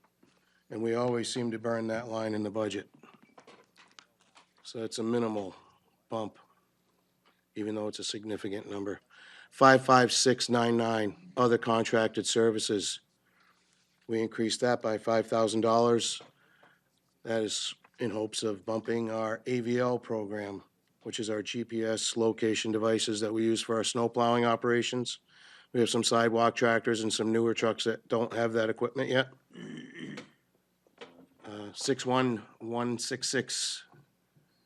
and we always seem to burn that line in the budget. So it's a minimal bump, even though it's a significant number. 55699, other contracted services. We increased that by $5,000. That is in hopes of bumping our AVL program, which is our GPS location devices that we use for our snow plowing operations. We have some sidewalk tractors and some newer trucks that don't have that equipment yet. 61166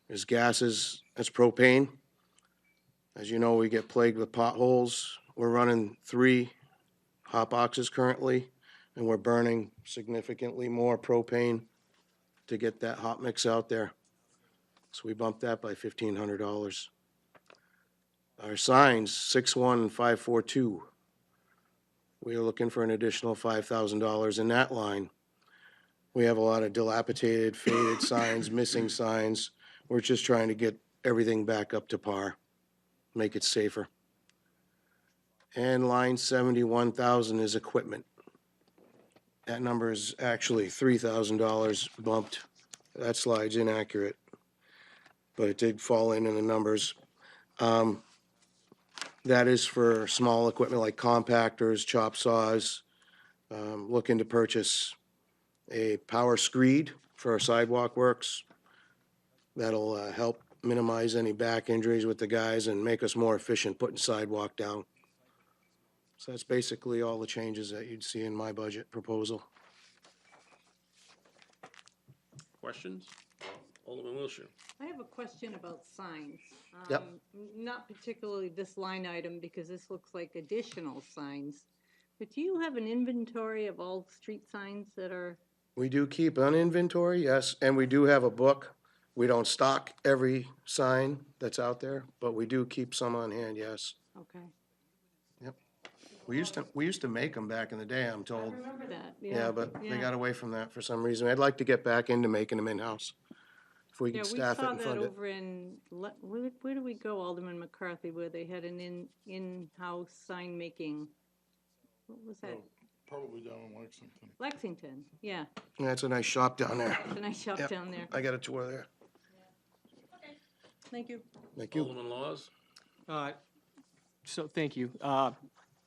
is gases, that's propane. As you know, we get plagued with potholes. We're running 3 hot boxes currently, and we're burning significantly more propane to get that hot mix out there. So we bumped that by $1,500. Our signs, 61542. We are looking for an additional $5,000 in that line. We have a lot of dilapidated, faded signs, missing signs. We're just trying to get everything back up to par, make it safer. And line 71,000 is equipment. That number is actually $3,000 bumped. That slide's inaccurate, but it did fall in the numbers. That is for small equipment like compactors, chop saws. Looking to purchase a power screed for our sidewalk works. That'll help minimize any back injuries with the guys and make us more efficient putting sidewalk down. So that's basically all the changes that you'd see in my budget proposal. Questions? Alderman Wiltshire. I have a question about signs. Yep. Not particularly this line item, because this looks like additional signs. But do you have an inventory of all street signs that are? We do keep an inventory, yes, and we do have a book. We don't stock every sign that's out there, but we do keep some on hand, yes. Okay. Yep. We used to make them back in the day, I'm told. I remember that, Yeah, but they yeah. got away from that for some reason. I'd like to get back into making them in-house, if we Yeah, can we staff it saw and that fund it. over in, where do we go, Alderman McCarthy, where they had an in-house sign making? What was that? Probably down in Lexington. Lexington, yeah. Yeah, it's a nice shop down there. It's a nice shop Yep. down there. I got a tour there. Thank you. Thank you. Alderman Laws. So thank you.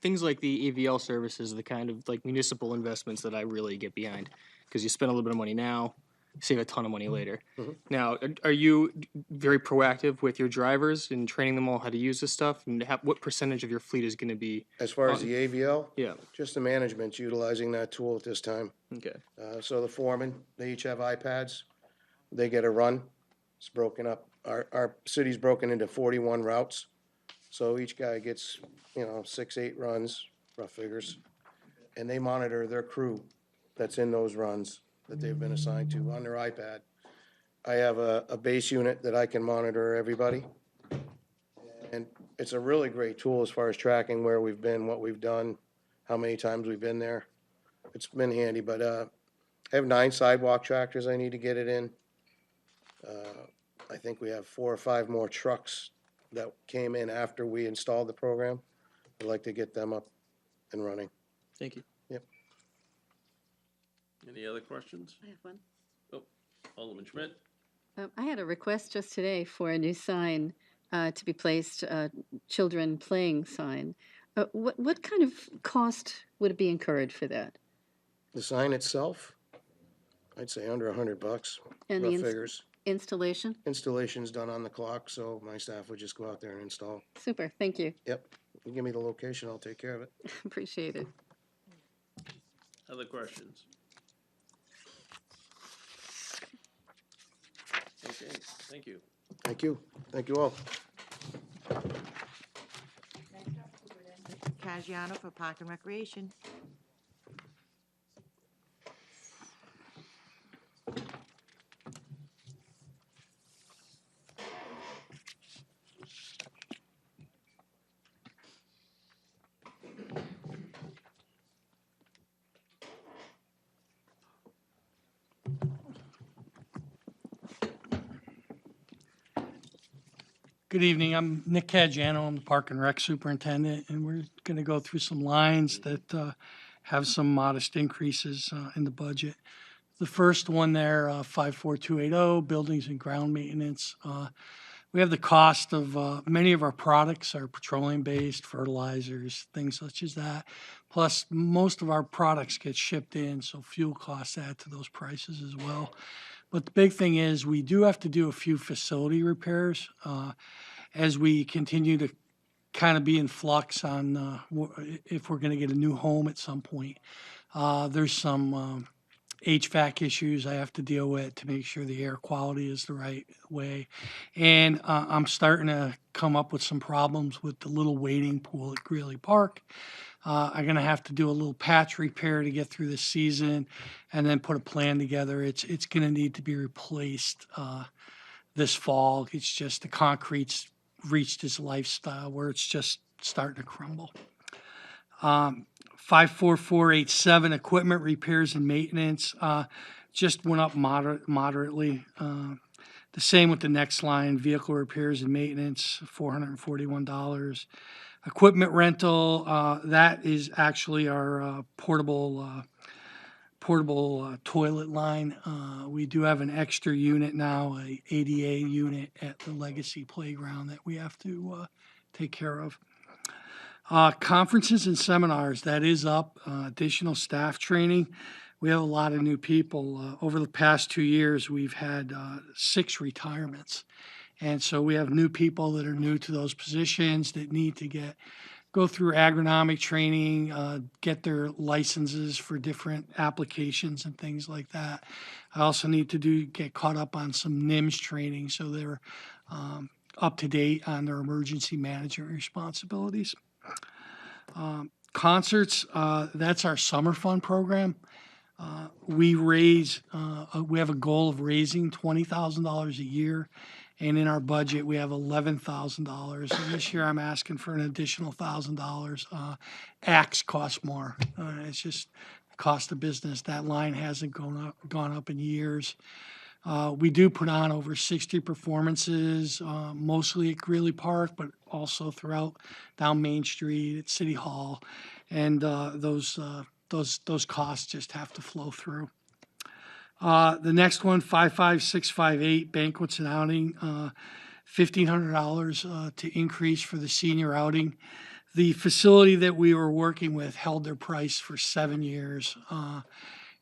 Things like the AVL services are the kind of like municipal investments that I really get behind, because you spend a little bit of money now, save a ton of money later. Now, are you very proactive with your drivers in training them all how to use this stuff? And what percentage of your fleet is going to be? As far as the AVL? Yeah. Just the management's utilizing that tool at this time. Okay. So the foremen, they each have iPads. They get a run. It's broken up. Our city's broken into 41 routes. So each guy gets, 6, 8 runs, rough figures. And they monitor their crew that's in those runs that they've been assigned to on their iPad. I have a base unit that I can monitor everybody. And it's a really great tool as far as tracking where we've been, what we've done, how many times we've been there. It's been handy, but I have 9 sidewalk tractors I need to get it in. I think we have 4 or 5 more trucks that came in after we installed the program. I'd like to get them up and running. Thank you. Yep. Any other questions? I have one. Oh, Alderman Schmidt. I had a request just today for a new sign to be placed, children playing sign. What kind of cost would it be incurred for that? The sign itself, I'd say under $100, And rough the figures. installation? Installation's done on the clock, so my staff would just go out there and install. Super, thank you. Yep, you give me the location, I'll take care of it. Appreciate it. Other questions? Okay, thank you. Thank you. Thank you all. Caggiano for Park and Recreation. Good evening. I'm Nick Caggiano. I'm the Park and Rec Superintendent, and we're going to go through some lines that have some modest increases in the budget. The first one there, 54280, Buildings and Ground Maintenance. We have the cost of many of our products are petroleum-based, fertilizers, things such as that. Plus, most of our products get shipped in, so fuel costs add to those prices as well. But the big thing is we do have to do a few facility repairs as we continue to kind of be in flux on if we're going to get a new home at some point. There's some HVAC issues I have to deal with to make sure the air quality is the right way. And I'm starting to come up with some problems with the little wading pool at Greeley Park. I'm going to have to do a little patch repair to get through the season and then put a plan together. It's going to need to be replaced this fall. It's just the concrete's reached its lifestyle where it's just starting to crumble. 54487, equipment repairs and maintenance, just went up moderately. The same with the next line, vehicle repairs and maintenance, $441. Equipment rental, that is actually our portable toilet line. We do have an extra unit now, a ADA unit at the Legacy Playground that we have to take care of. Conferences and seminars, that is up. Additional staff training. We have a lot of new people. Over the past 2 years, we've had 6 retirements. And so we have new people that are new to those positions that need to go through agronomic training, get their licenses for different applications and things like that. I also need to get caught up on some NIMS training so they're up to date on their emergency management responsibilities. Concerts, that's our summer fund program. We have a goal of raising $20,000 a year. And in our budget, we have $11,000. And this year, I'm asking for an additional $1,000. Acts cost more. It's just the cost of business. That line hasn't gone up in years. We do put on over 60 performances, mostly at Greeley Park, but also throughout down Main Street at City Hall. And those costs just have to flow through. The next one, 55658, banquets and outing, $1,500 to increase for the senior outing. The facility that we were working with held their price for 7 years,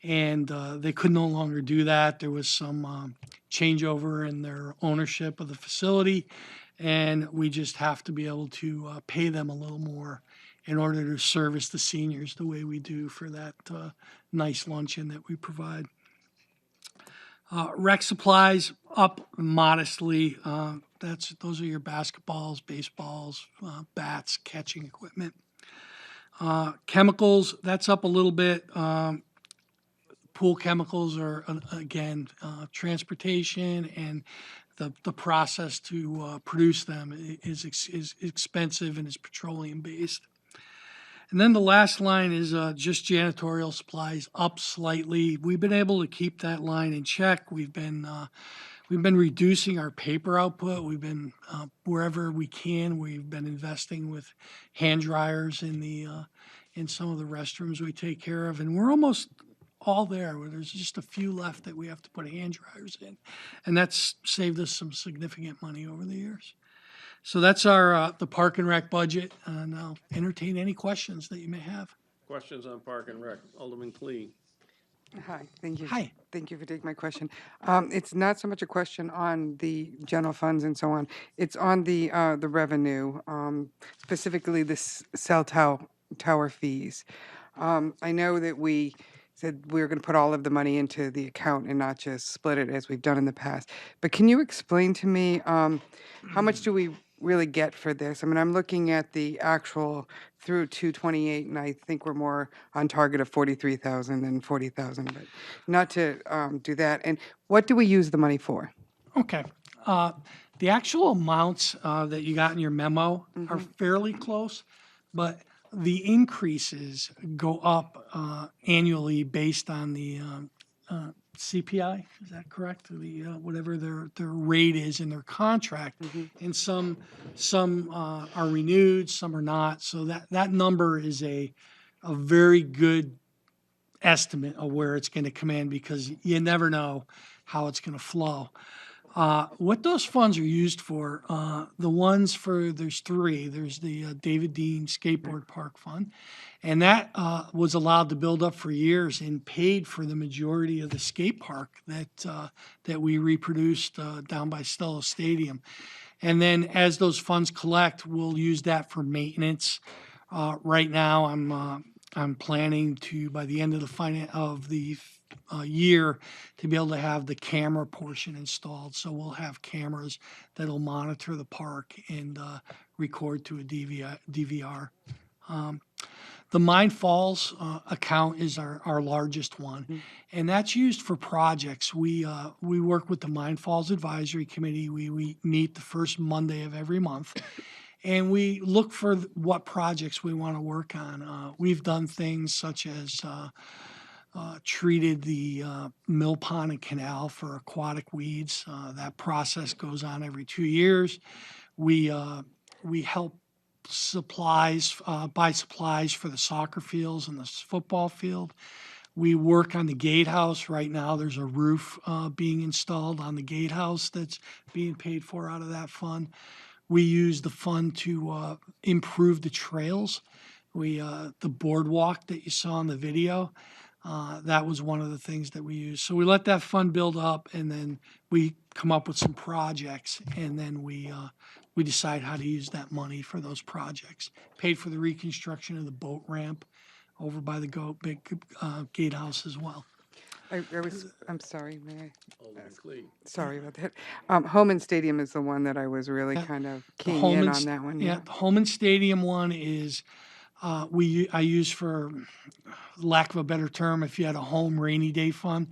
and they could no longer do that. There was some changeover in their ownership of the facility, and we just have to be able to pay them a little more in order to service the seniors the way we do for that nice luncheon that we provide. Rec supplies up modestly. Those are your basketballs, baseballs, bats, catching equipment. Chemicals, that's up a little bit. Pool chemicals are, again, transportation and the process to produce them is expensive and is petroleum based. And then the last line is just janitorial supplies, up slightly. We've been able to keep that line in check. We've been reducing our paper output. We've been wherever we can. We've been investing with hand dryers in some of the restrooms we take care of, and we're almost all there, where there's just a few left that we have to put hand dryers in. And that's saved us some significant money over the years. So that's our, the Park and Rec budget, and I'll entertain any questions that you may have. Questions on Park and Rec? Alderman Clee. Hi, thank you. Hi. Thank you for taking my question. It's not so much a question on the general funds and so on. It's on the revenue, specifically this cell tower fees. I know that we said we were going to put all of the money into the account and not just split it as we've done in the past. But can you explain to me, how much do we really get for this? I mean, I'm looking at the actual through 228, and I think we're more on target of 43,000 than 40,000, but not to do that. And what do we use the money for? Okay. The actual amounts that you got in your memo are fairly close, but the increases go up annually based on the CPI. Is that correct? The whatever their rate is in their contract, and some are renewed, some are not. So that number is a very good estimate of where it's going to come in, because you never know how it's going to flow. What those funds are used for, the ones for, there's three. There's the David Dean Skateboard Park Fund, and that was allowed to build up for years and paid for the majority of the skate park that we reproduced down by Stella Stadium. And then as those funds collect, we'll use that for maintenance. Right now, I'm planning to, by the end of the year, to be able to have the camera portion installed. So we'll have cameras that'll monitor the park and record to a DVR. The Mine Falls account is our largest one, and that's used for projects. We work with the Mine Falls Advisory Committee. We meet the first Monday of every month, and we look for what projects we want to work on. We've done things such as treated the mill pond and canal for aquatic weeds. That process goes on every 2 years. We help buy supplies for the soccer fields and the football field. We work on the gatehouse. Right now, there's a roof being installed on the gatehouse that's being paid for out of that fund. We use the fund to improve the trails. The boardwalk that you saw in the video, that was one of the things that we used. So we let that fund build up, and then we come up with some projects, and then we decide how to use that money for those projects. Paid for the reconstruction of the boat ramp over by the big gatehouse as well. I'm sorry, may I? Alderman Clee. Sorry about that. Holman Stadium is the one that I was really kind of keying in on that one. Yeah, the Holman Stadium one is, I use, for lack of a better term, if you had a home rainy day fund.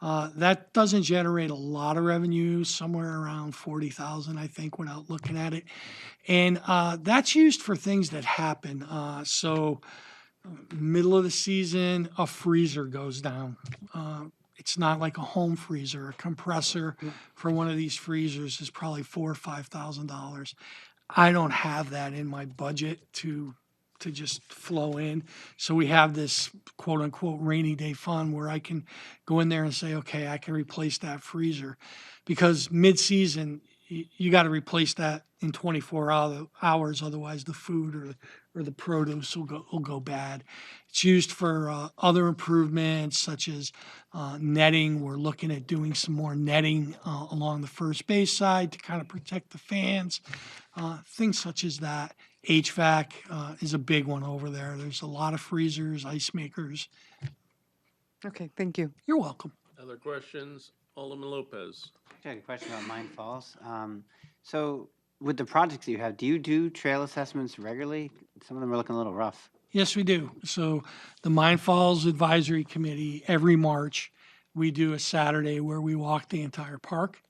That doesn't generate a lot of revenue, somewhere around 40,000, I think, without looking at it. And that's used for things that happen. So middle of the season, a freezer goes down. It's not like a home freezer. A compressor for one of these freezers is probably $4,000 or $5,000. I don't have that in my budget to just flow in. So we have this quote unquote rainy day fund where I can go in there and say, okay, I can replace that freezer, because mid-season you got to replace that in 24 hours. Otherwise the food or the produce will go bad. It's used for other improvements such as netting. We're looking at doing some more netting along the first base side to kind of protect the fans, things such as that. HVAC is a big one over there. There's a lot of freezers, ice makers. Okay, thank you. You're welcome. Other questions? Alderman Lopez. I had a question about Mine Falls. So with the projects that you have, do you do trail assessments regularly? Some of them are looking a little rough. Yes, we do. So the Mine Falls Advisory Committee, every March, we do a Saturday where we walk the entire park,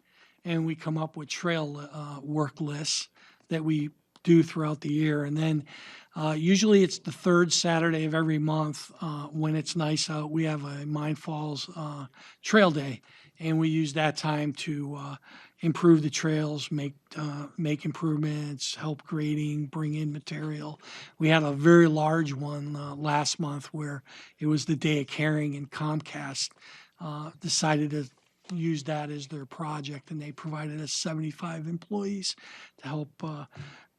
and we come up with trail work lists that we do throughout the year. And then usually it's the third Saturday of every month when it's nice out. We have a Mine Falls Trail Day, and we use that time to improve the trails, make improvements, help grading, bring in material. We had a very large one last month where it was the Day of Caring, and Comcast decided to use that as their project, and they provided us 75 employees to help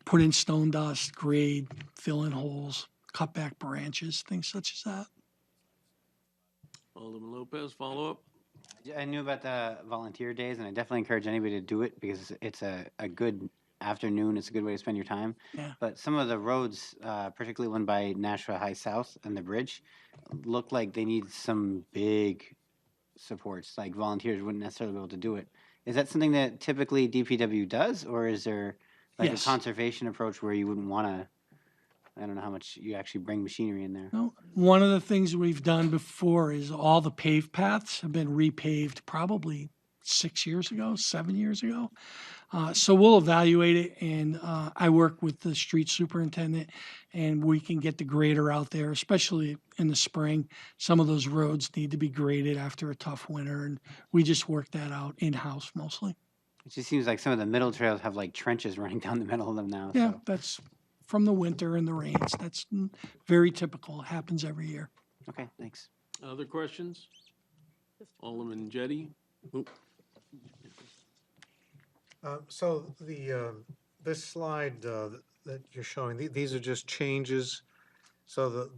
put in stone dust, grade, fill in holes, cut back branches, things such as that. Alderman Lopez, follow up? I knew about the volunteer days, and I definitely encourage anybody to do it because it's a good afternoon. It's a good way to spend your time. Yeah. But some of the roads, particularly one by Nashua High South and the bridge, look like they need some big supports. Like volunteers wouldn't necessarily be able to do it. Is that something that typically DPW does, or is there like Yes. a conservation approach where you wouldn't want to? I don't know how much you actually bring machinery in there. No, one of the things we've done before is all the paved paths have been repaved probably 6 years ago, 7 years ago. So we'll evaluate it, and I work with the street superintendent, and we can get the grader out there, especially in the spring. Some of those roads need to be graded after a tough winter, and we just work that out in-house mostly. It just seems like some of the middle trails have like trenches running down the middle of them now. Yeah, So. that's from the winter and the rains. That's very typical. It happens every year. Okay, thanks. Other questions? Alderman Jettie? Oop. So this slide that you're showing, these are just changes. So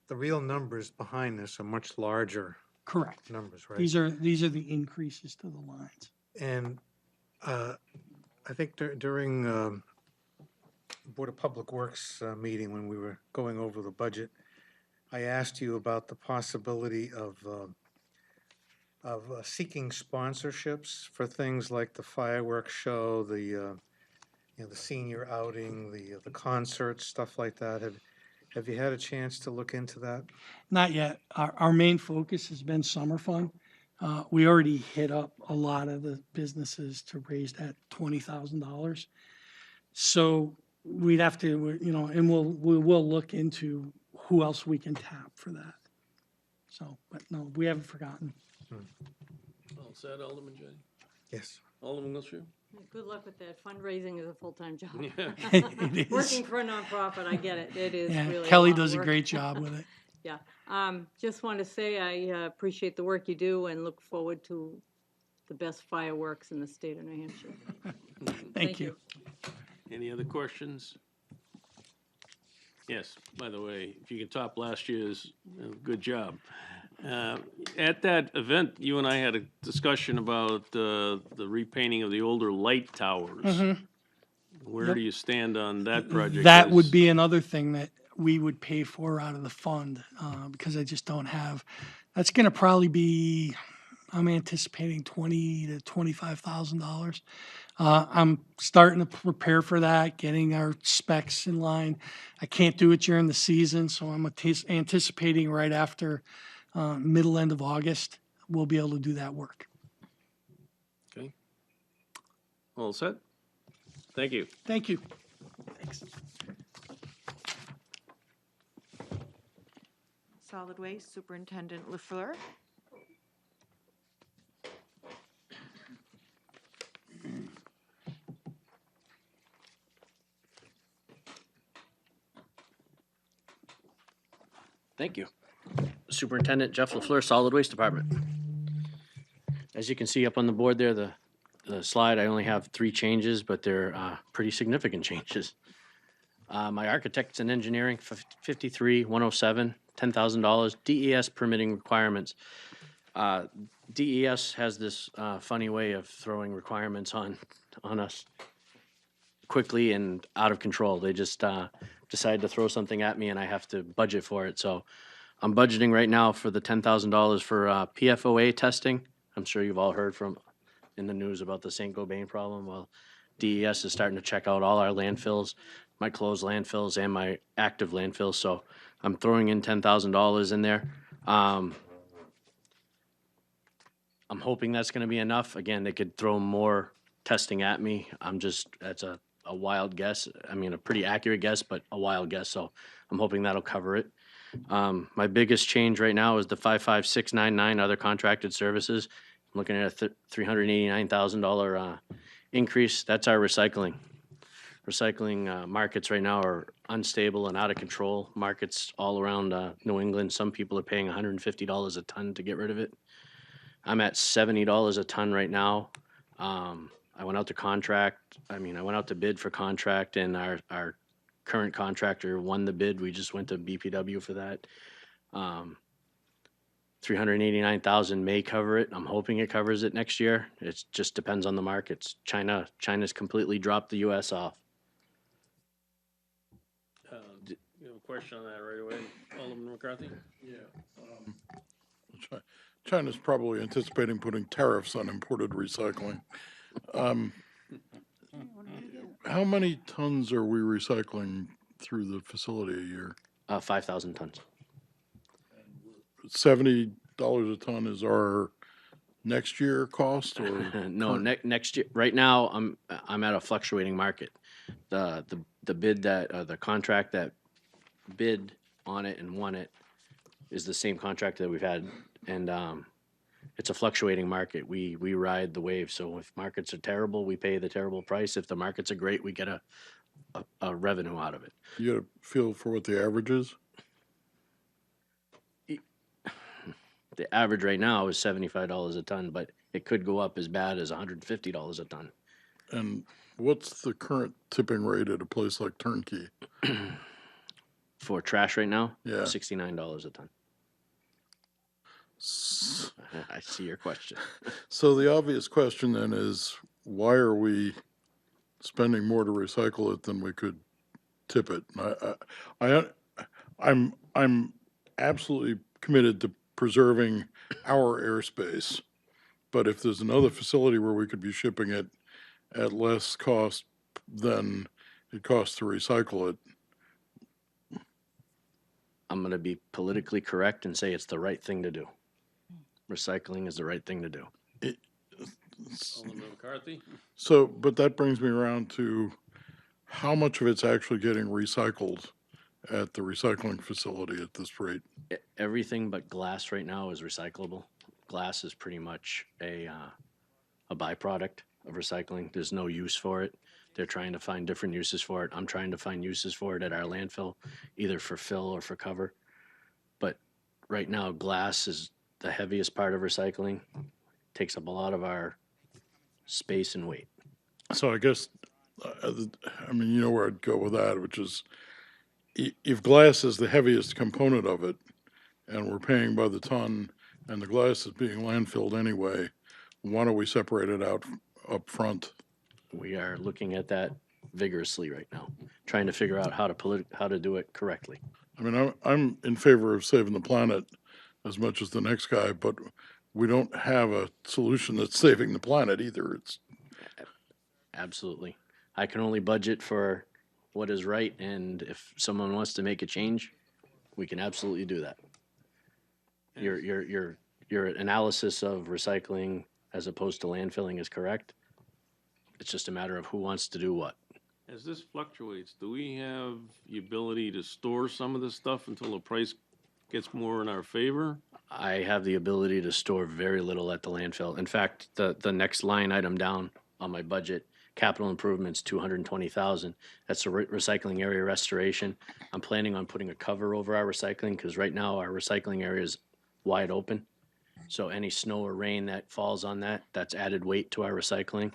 the real numbers behind this are much larger Correct. numbers, right? These are the increases to the lines. And I think during Board of Public Works meeting, when we were going over the budget, I asked you about the possibility of seeking sponsorships for things like the fireworks show, the senior outing, the concerts, stuff like that. Have you had a chance to look into that? Not yet. Our main focus has been summer fun. We already hit up a lot of the businesses to raise that $20,000. So we'd have to, and we will look into who else we can tap for that. So, but no, we haven't forgotten. All set, Alderman Jettie? Yes. Alderman Wiltshire? Good luck with that. Fundraising is a full-time job. Yeah. It is. Working for a nonprofit, I get it. It is Yeah, really Kelly a lot of does a work. great job with it. Yeah. Just want to say I appreciate the work you do and look forward to the best fireworks in the state of New Hampshire. Thank you. Any other questions? Yes, by the way, if you can top last year's, good job. At that event, you and I had a discussion about the repainting of the older light towers. Mhm. Where Yep. do you stand on that project? That would As- be another thing that we would pay for out of the fund, because I just don't have, that's gonna probably be, I'm anticipating $20,000 to $25,000. I'm starting to prepare for that, getting our specs in line. I can't do it during the season, so I'm anticipating right after, middle, end of August, we'll be able to do that work. Okay. All set? Thank you. Thank you. Thanks. Solid Waste Superintendent LaFleur. Thank you. Superintendent Jeff LaFleur, Solid Waste Department. As you can see up on the board there, the slide, I only have 3 changes, but they're pretty significant changes. My architects and engineering, 53,107, $10,000. DES permitting requirements. DES has this funny way of throwing requirements on us quickly and out of control. They just decide to throw something at me and I have to budget for it. So I'm budgeting right now for the $10,000 for PFOA testing. I'm sure you've all heard from in the news about the St. Gobain problem. Well, DES is starting to check out all our landfills, my closed landfills and my active landfills. So I'm throwing in $10,000 in there. I'm hoping that's going to be enough. Again, they could throw more testing at me. That's a a wild guess. I mean, a pretty accurate guess, but a wild guess. So I'm hoping that'll cover it. My biggest change right now is the 55699 other contracted services. I'm looking at a $389,000 increase. That's our recycling. Recycling markets right now are unstable and out of control. Markets all around New England. Some people are paying $150 a ton to get rid of it. I'm at $70 a ton right now. I went out to contract. I went out to bid for contract, and our current contractor won the bid. We just went to BPW for that. 389,000 may cover it. I'm hoping it covers it next year. It just depends on the markets. China's completely dropped the U.S. off. You have a question on that right away, Alderman McCarthy? China's probably anticipating putting tariffs on imported recycling. How many tons are we recycling through the facility a year? 5,000 tons. $70 a ton is our next year cost, or? No, next year. Right now, I'm at a fluctuating market. The bid that the contract that bid on it and won it is the same contract that we've had, and it's a fluctuating market. We ride the wave. So if markets are terrible, we pay the terrible price. If the markets are great, we get a revenue out of it. You get a feel for what the average is? The average right now is $75 a ton, but it could go up as bad as $150 a ton. And what's the current tipping rate at a place like Turnkey? For trash right now, Yeah. $69 a ton. I see your question. So the obvious question then is, why are we spending more to recycle it than we could tip it? And I'm absolutely committed to preserving our airspace, but if there's another facility where we could be shipping it at less cost than it costs to recycle it. I'm going to be politically correct and say it's the right thing to do. Recycling is the right thing to do. Alderman McCarthy? So, but that brings me around to how much of it's actually getting recycled at the recycling facility at this rate? Everything but glass right now is recyclable. Glass is pretty much a byproduct of recycling. There's no use for it. They're trying to find different uses for it. I'm trying to find uses for it at our landfill, either for fill or for cover. But right now, glass is the heaviest part of recycling. Takes up a lot of our space and weight. So I guess, you know where I'd go with that, which is if glass is the heaviest component of it, and we're paying by the ton, and the glass is being landfilled anyway, why don't we separate it out up front? We are looking at that vigorously right now, trying to figure out how to do it correctly. I'm in favor of saving the planet as much as the next guy, but we don't have a solution that's saving the planet either. It's absolutely. I can only budget for what is right, and if someone wants to make a change, we can absolutely do that. Your analysis of recycling as opposed to landfilling is correct. It's just a matter of who wants to do what. As this fluctuates, do we have the ability to store some of this stuff until the price gets more in our favor? I have the ability to store very little at the landfill. In fact, the next line item down on my budget, capital improvements, $220,000. That's a recycling area restoration. I'm planning on putting a cover over our recycling because right now our recycling area is wide open. So any snow or rain that falls on that, that's added weight to our recycling.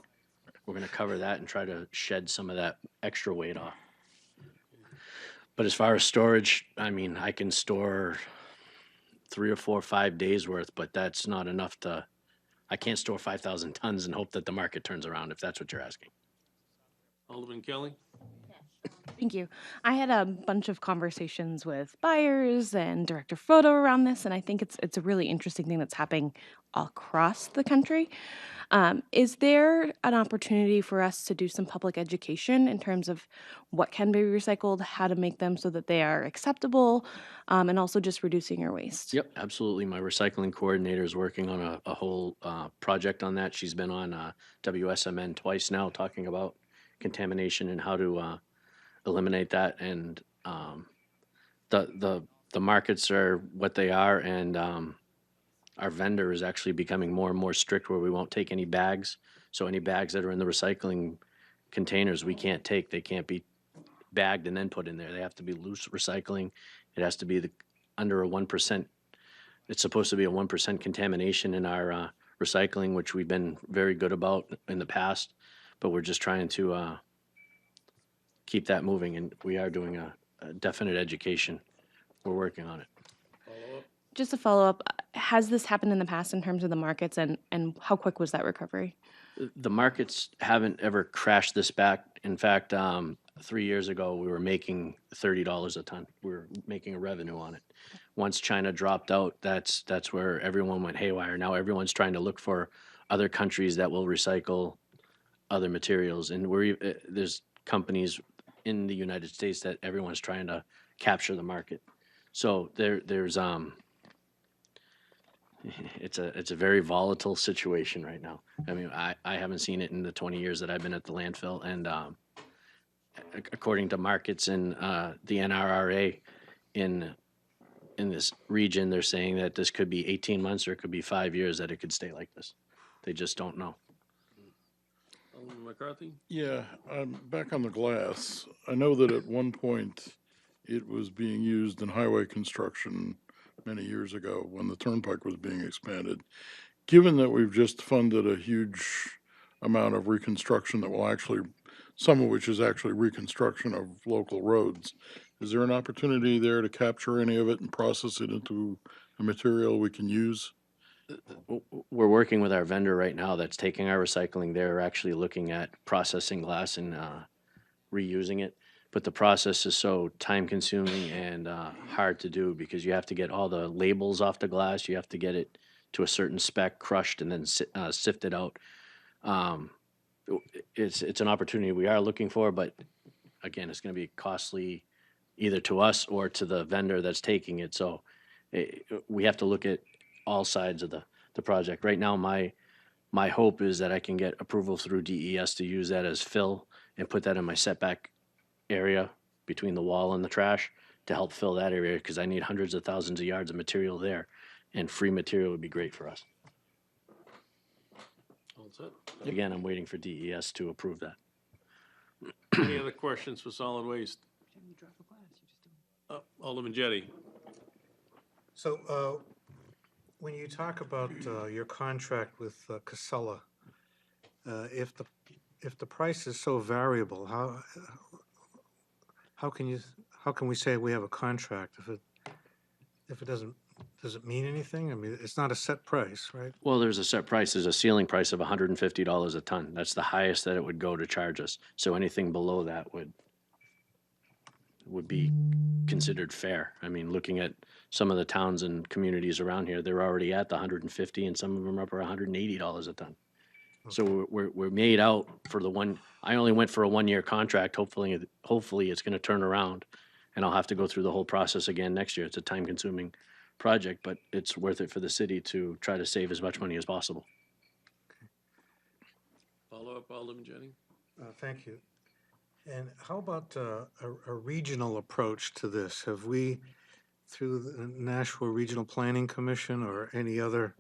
We're going to cover that and try to shed some of that extra weight off. But as far as storage, I can store 3 or 4 or 5 days worth, but that's not enough I can't store 5,000 tons and hope that the market turns around, if that's what you're asking. Alderman Kelly? Thank you. I had a bunch of conversations with buyers and Director Photo around this, and I think it's a really interesting thing that's happening across the country. Is there an opportunity for us to do some public education in terms of what can be recycled, how to make them so that they are acceptable, and also just reducing your waste? Yep, absolutely. My recycling coordinator is working on a whole project on that. She's been on WSMN twice now talking about contamination and how to eliminate that. And the markets are what they are, and our vendor is actually becoming more and more strict where we won't take any bags. So any bags that are in the recycling containers, we can't take. They can't be bagged and then put in there. They have to be loose recycling. It has to be under a 1%. It's supposed to be a 1% contamination in our recycling, which we've been very good about in the past, but we're just trying to keep that moving, and we are doing a definite education. We're working on it. Just to follow up, has this happened in the past in terms of the markets, and how quick was that recovery? The markets haven't ever crashed this back. In fact, 3 years ago, we were making $30 a ton. We were making a revenue on it. Once China dropped out, that's where everyone went haywire. Now everyone's trying to look for other countries that will recycle other materials, and there's companies in the United States that everyone's trying to capture the market. So there's it's a very volatile situation right now. I mean, I haven't seen it in the 20 years that I've been at the landfill, and according to markets and the NRRA in this region, they're saying that this could be 18 months or it could be 5 years that it could stay like this. They just don't know. Alderman McCarthy? Yeah, back on the glass. I know that at one point it was being used in highway construction many years ago when the turnpike was being expanded. Given that we've just funded a huge amount of reconstruction that will actually, some of which is actually reconstruction of local roads, is there an opportunity there to capture any of it and process it into a material we can use? We're working with our vendor right now that's taking our recycling. They're actually looking at processing glass and reusing it. But the process is so time consuming and hard to do because you have to get all the labels off the glass. You have to get it to a certain spec, crushed, and then sifted out. It's an opportunity we are looking for, but again, it's going to be costly either to us or to the vendor that's taking it. So we have to look at all sides of the project. Right now, my hope is that I can get approval through DES to use that as fill and put that in my setback area between the wall and the trash to help fill that area because I need hundreds of thousands of yards of material there, and free material would be great for us. All set. Again, I'm waiting for DES to approve that. Any other questions for solid waste? Alderman Jettie? So, when you talk about your contract with Casella, if the price is so variable, how can we say we have a contract if it doesn't, does it mean anything? I mean, it's not a set price, right? Well, there's a set price. There's a ceiling price of $150 a ton. That's the highest that it would go to charge us. So anything below that would be considered fair. I mean, looking at some of the towns and communities around here, they're already at the 150 and some of them are up for $180 a ton. So we're made out for the one. I only went for a 1-year contract. Hopefully it's going to turn around, and I'll have to go through the whole process again next year. It's a time-consuming project, but it's worth it for the city to try to save as much money as possible. Follow up, Alderman Jettie? Thank you. And how about a regional approach to this? Have we, through the Nashua Regional Planning Commission or any other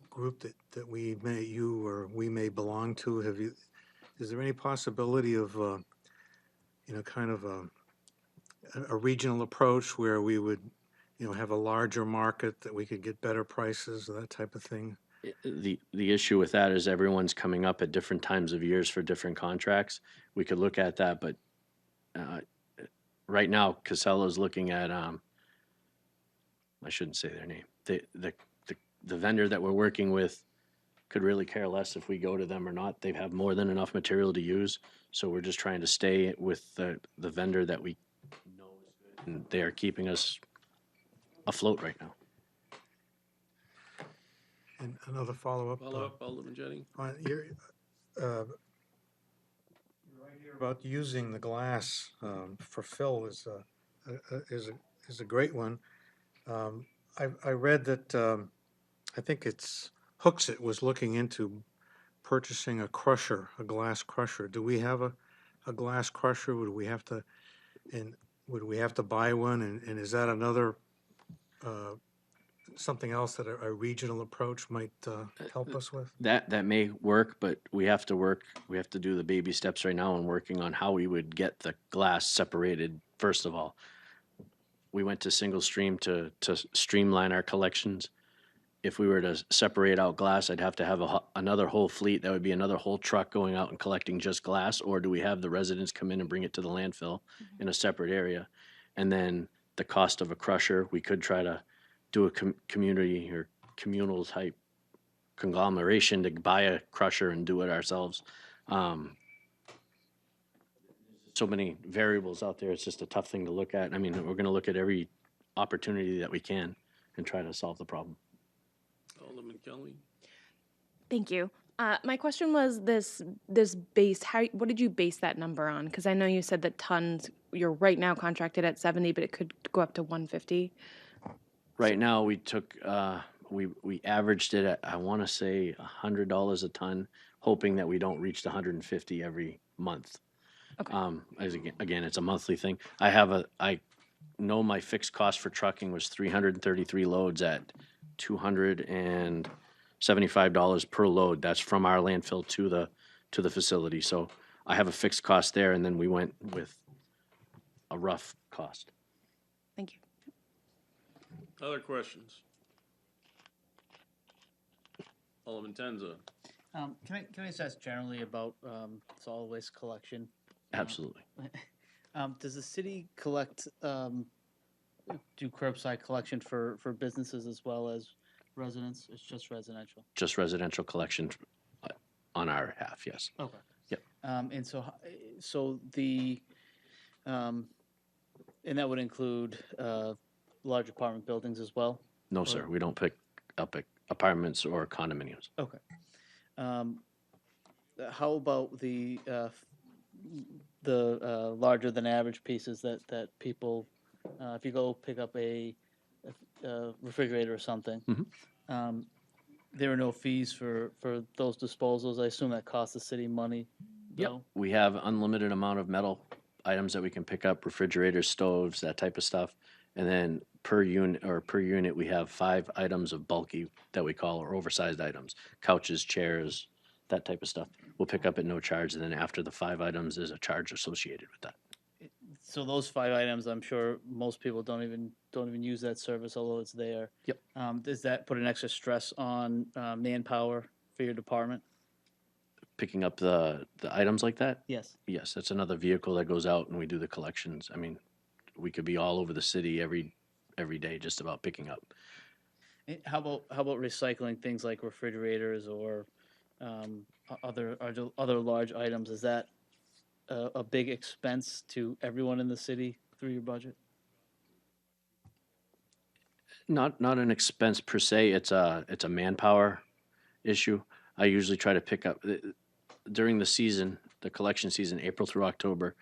group that we may belong to, is there any possibility of, kind of a regional approach where we would, have a larger market that we could get better prices, that type of thing? The issue with that is everyone's coming up at different times of years for different contracts. We could look at that, but right now, Casella's looking at, I shouldn't say their name. The vendor that we're working with could really care less if we go to them or not. They have more than enough material to use, so we're just trying to stay with the vendor that we know is good, and they are keeping us afloat right now. And another follow-up. Follow up, Alderman Jettie? On your, right here about using the glass for fill is a great one. I read that I think it's Hooksett was looking into purchasing a crusher, a glass crusher. Do we have a glass crusher? Would we have to, and would we have to buy one? And is that another, something else that a regional approach might help us with? That may work, but we have to do the baby steps right now and working on how we would get the glass separated, first of all. We went to single stream to streamline our collections. If we were to separate out glass, I'd have to have another whole fleet. That would be another whole truck going out and collecting just glass, or do we have the residents come in and bring it to the landfill in a separate area? And then the cost of a crusher, we could try to do a community or communal type conglomeration to buy a crusher and do it ourselves. So many variables out there. It's just a tough thing to look at. I mean, we're going to look at every opportunity that we can and try to solve the problem. Alderman Kelly? Thank you. My question was this base, what did you base that number on? Because I know you said that tons, you're right now contracted at 70, but it could go up to 150. Right now, we took, we averaged it at, I want to say, $100 a ton, hoping that we don't reach the 150 every month. Okay. Again, it's a monthly thing. I know my fixed cost for trucking was 333 loads at $275 per load. That's from our landfill to the facility. So I have a fixed cost there, and then we went with a rough cost. Thank you. Other questions? Alderman Tenza? Can I just ask generally about solid waste collection? Absolutely. Does the city collect, do curbside collection for businesses as well as residents? It's just residential? Just residential collection on our half, yes. Okay. Yep. And so the, and that would include large apartment buildings as well? No, sir, we don't pick up apartments or condominiums. Okay. How about the larger than average pieces that people, if you go pick up a refrigerator or something, there are no fees for those disposals? I assume that costs the city money, though? We have unlimited amount of metal items that we can pick up, refrigerators, stoves, that type of stuff. And then per unit, we have 5 items of bulky that we call or oversized items, couches, chairs, that type of stuff. We'll pick up at no charge, and then after the 5 items, there's a charge associated with that. So those 5 items, I'm sure most people don't even use that service, although it's there. Yep. Does that put an extra stress on manpower for your department? Picking up the items like that? Yes. Yes, that's another vehicle that goes out and we do the collections. I mean, we could be all over the city every day just about picking up. How about recycling things like refrigerators or other large items? Is that a big expense to everyone in the city through your budget? Not an expense per se. It's a manpower issue. I usually try to pick up during the season, the collection season, April through October.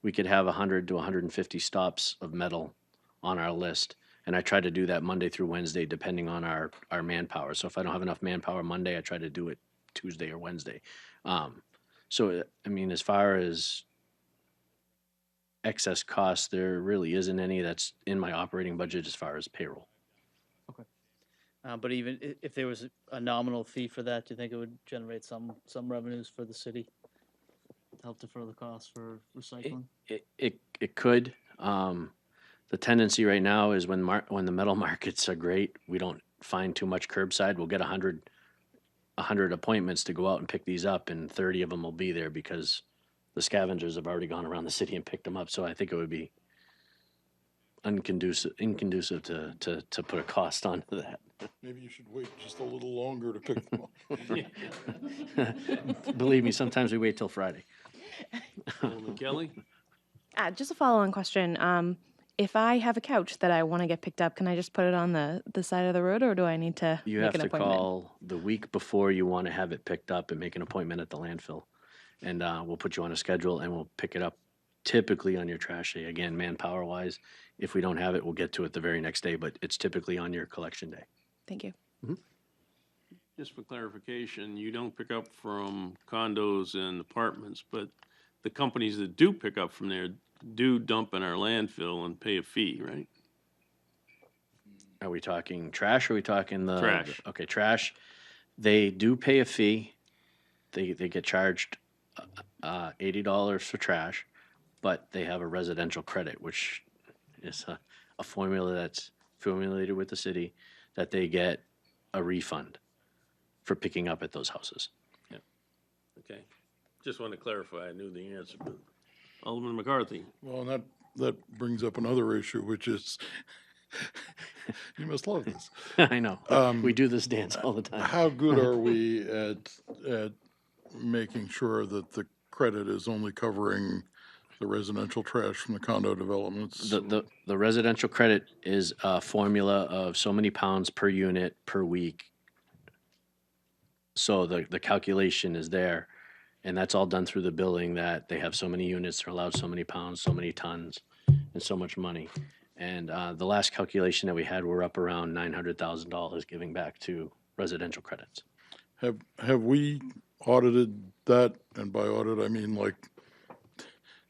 We could have 100 to 150 stops of metal on our list, and I try to do that Monday through Wednesday, depending on our manpower. So if I don't have enough manpower Monday, I try to do it Tuesday or Wednesday. So I mean, as far as excess costs, there really isn't any that's in my operating budget as far as payroll. Okay. But even if there was a nominal fee for that, do you think it would generate some revenues for the city to help defer the costs for recycling? It could. The tendency right now is when the metal markets are great, we don't find too much curbside. We'll get 100 appointments to go out and pick these up, and 30 of them will be there because the scavengers have already gone around the city and picked them up. So I think it would be inconducive to put a cost onto that. Maybe you should wait just a little longer to pick them up. Believe me, sometimes we wait till Friday. Alderman Kelly? Just a follow-on question. If I have a couch that I want to get picked up, can I just put it on the side of the road, or do I need to You make have an to appointment? call the week before you want to have it picked up and make an appointment at the landfill. And we'll put you on a schedule and we'll pick it up typically on your trash day. Again, manpower wise, if we don't have it, we'll get to it the very next day, but it's typically on your collection day. Thank you. Just for clarification, you don't pick up from condos and apartments, but the companies that do pick up from there do dump in our landfill and pay a fee, right? Are we talking trash, or are we talking the? Trash. Okay, trash, they do pay a fee. They get charged $80 for trash, but they have a residential credit, which is a formula that's formulated with the city, that they get a refund for picking up at those houses. Okay. Just wanted to clarify. I knew the answer, but Alderman McCarthy. Well, and that brings up another issue, which is, you must love this. I know. We do this dance all the time. How good are we at making sure that the credit is only covering the residential trash from the condo developments? The residential credit is a formula of so many pounds per unit per week. So the calculation is there, and that's all done through the billing, that they have so many units, they're allowed so many pounds, so many tons, and so much money. And the last calculation that we had, we're up around $900,000 giving back to residential credits. Have we audited that? And by audit, I mean like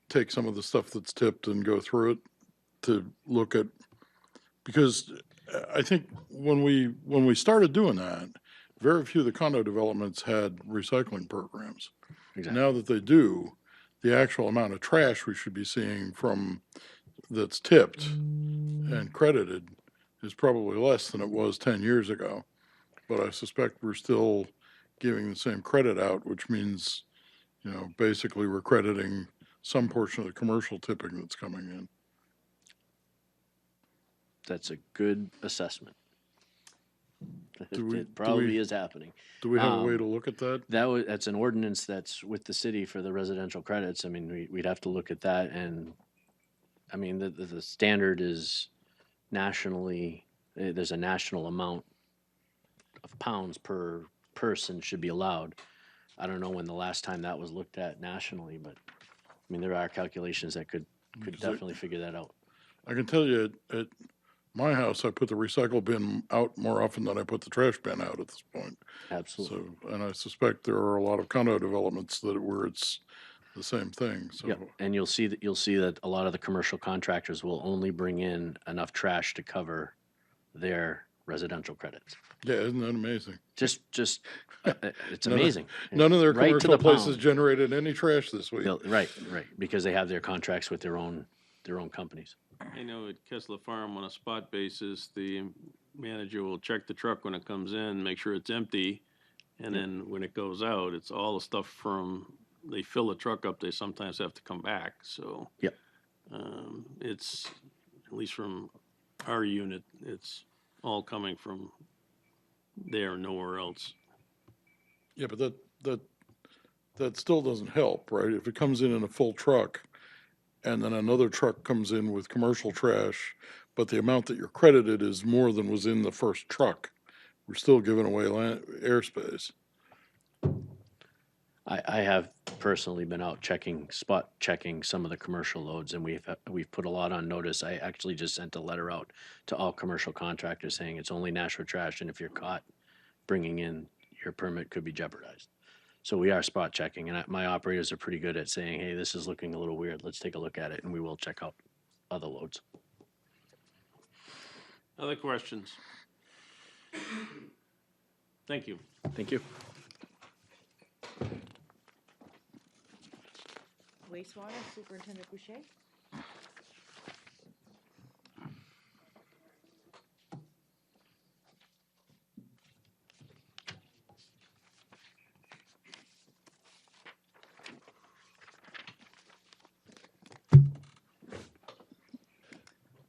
take some of the stuff that's tipped and go through it to look at, because I think when we started doing that, very few of the condo developments had recycling programs. Exactly. Now that they do, the actual amount of trash we should be seeing from that's tipped and credited is probably less than it was 10 years ago. But I suspect we're still giving the same credit out, which means, basically we're crediting some portion of the commercial tipping that's coming in. That's a good assessment. Do It probably is happening. Do we have a way to look at that? That's an ordinance that's with the city for the residential credits. I mean, we'd have to look at that, and I mean, the standard is nationally, there's a national amount of pounds per person should be allowed. I don't know when the last time that was looked at nationally, but I mean, there are calculations that could definitely figure that out. I can tell you at my house, I put the recycle bin out more often than I put the trash bin out at this point. Absolutely. So, and I suspect there are a lot of condo developments where it's the same thing. So, Yep. And you'll see that a lot of the commercial contractors will only bring in enough trash to cover their residential credits. yeah, isn't that amazing? Just it's amazing. None of their Right to commercial the places pound. generated any trash this week. Right, because they have their contracts with their own companies. I know at Kessler Farm, on a spot basis, the manager will check the truck when it comes in, make sure it's empty, and then when it goes out, it's all the stuff from, they fill the truck up, they sometimes have to come back, so. Yep. It's, at least from our unit, it's all coming from there, nowhere else. Yeah, but that still doesn't help, right? If it comes in a full truck, and then another truck comes in with commercial trash, but the amount that you're credited is more than was in the first truck, we're still giving away airspace. I have personally been out spot checking some of the commercial loads, and we've put a lot on notice. I actually just sent a letter out to all commercial contractors saying it's only natural trash, and if you're caught bringing in, your permit could be jeopardized. So we are spot checking, and my operators are pretty good at saying, hey, this is looking a little weird, let's take a look at it, and we will check out other loads. Other questions? Thank you. Thank you. Wastewater Superintendent Boucher.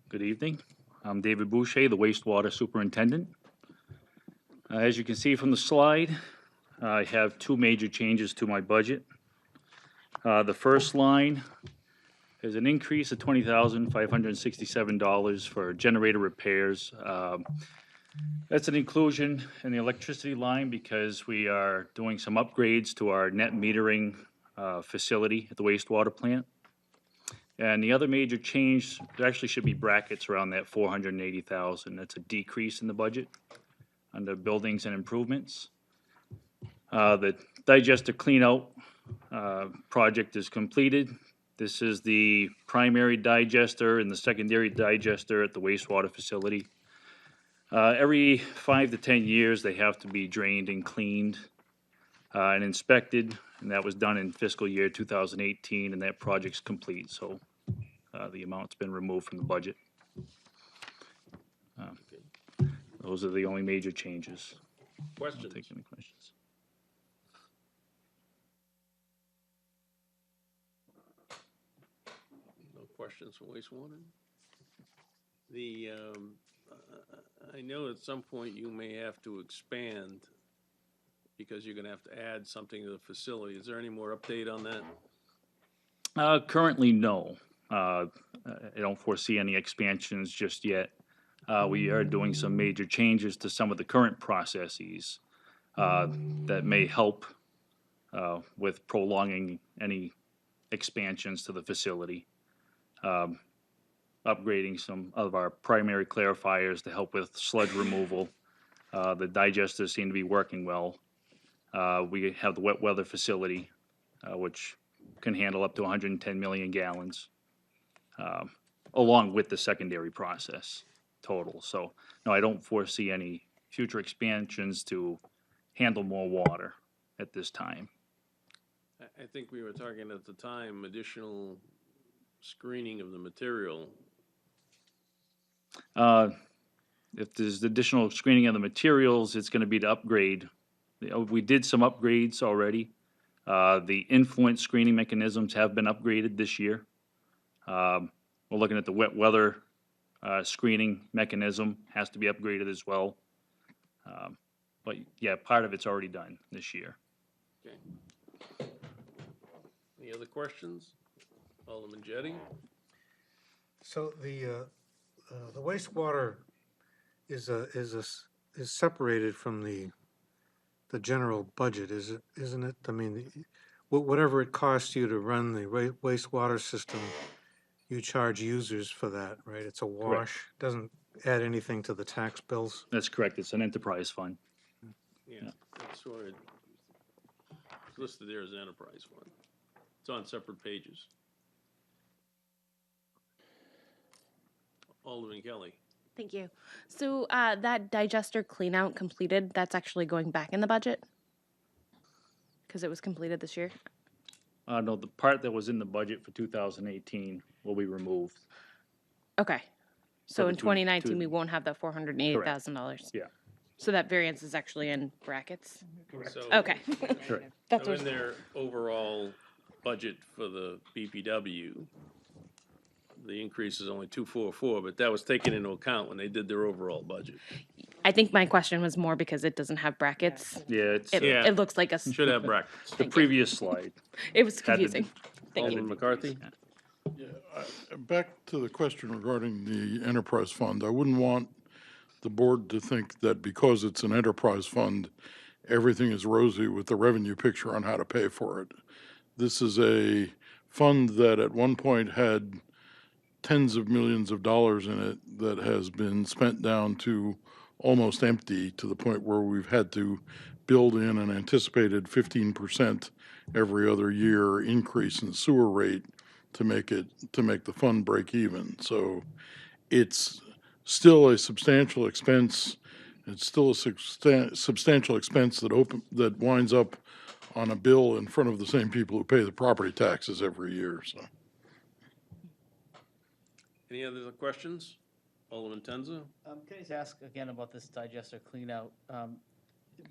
Good evening. I'm David Boucher, the wastewater superintendent. As you can see from the slide, I have two major changes to my budget. The first line is an increase of $20,567 for generator repairs. That's an inclusion in the electricity line because we are doing some upgrades to our net metering facility at the wastewater plant. And the other major change, there actually should be brackets around that 480,000. That's a decrease in the budget under buildings and improvements. The digester cleanout project is completed. This is the primary digester and the secondary digester at the wastewater facility. Every 5 to 10 years, they have to be drained and cleaned and inspected, and that was done in fiscal year 2018, and that project's complete, so the amount's been removed from the budget. Those are the only major changes. Questions? I'll take any questions. No questions from wastewater? The, I know at some point you may have to expand because you're gonna have to add something to the facility. Is there any more update on that? Currently, no. I don't foresee any expansions just yet. We are doing some major changes to some of the current processes that may help with prolonging any expansions to the facility. Upgrading some of our primary clarifiers to help with sludge removal. The digesters seem to be working well. We have the wet weather facility, which can handle up to 110 million gallons, along with the secondary process total. So, no, I don't foresee any future expansions to handle more water at this time. I think we were talking at the time, additional screening of the material. If there's additional screening of the materials, it's gonna be to upgrade. We did some upgrades already. The influence screening mechanisms have been upgraded this year. We're looking at the wet weather screening mechanism, has to be upgraded as well. But yeah, part of it's already done this year. Okay. Any other questions? Alderman Jettie? So the wastewater is separated from the general budget, isn't it? I mean, whatever it costs you to run the wastewater system, you charge users for that, right? It's a wash, doesn't add anything to the tax bills. That's correct, it's an enterprise fund. Yeah, that's sort of it's listed there as an enterprise fund. It's on separate pages. Alderman Kelly. Thank you. So that digester cleanout completed, that's actually going back in the budget? Because it was completed this year? No, the part that was in the budget for 2018 will be removed. Okay. So the in two- 2019, we won't have that $480,000? Yeah. So that variance is actually in brackets? So- Okay. Correct. That's So what in their overall budget for the BPW, the increase is only 244, but that was taken into account when they did their overall budget. I think my question was more because it doesn't have brackets. Yeah, it's, Yeah. It looks like a. Should have brackets. the previous slide. It was had the- confusing. Thank you. Alderman McCarthy? Back to the question regarding the enterprise fund, I wouldn't want the board to think that because it's an enterprise fund, everything is rosy with the revenue picture on how to pay for it. This is a fund that at one point had tens of millions of dollars in it that has been spent down to almost empty, to the point where we've had to build in an anticipated 15% every other year increase in sewer rate to make the fund break even. So it's still a substantial expense. It's still a substantial expense that winds up on a bill in front of the same people who pay the property taxes every year, so. Any other questions? Alderman Tenza? Can I just ask again about this digester cleanout?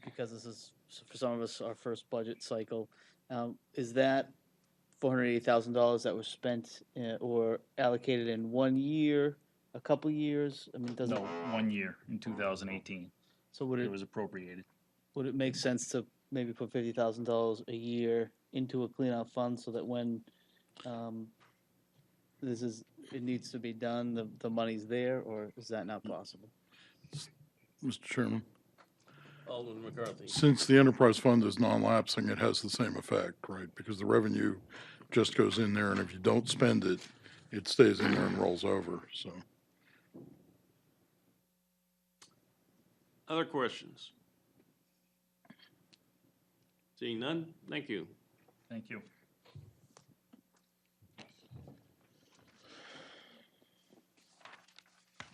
Because this is, for some of us, our first budget cycle. Is that $480,000 that was spent or allocated in 1 year, a couple years? I mean, does No, it? 1 year in 2018. So would It it, was appropriated. would it make sense to maybe put $50,000 a year into a cleanout fund so that when it needs to be done, the money's there, or is that not possible? Mr. Chairman, Alderman McCarthy? since the enterprise fund is non-lapsing, it has the same effect, right? Because the revenue just goes in there, and if you don't spend it, it stays in there and rolls over, so. Other questions? Seeing none, thank you. Thank you.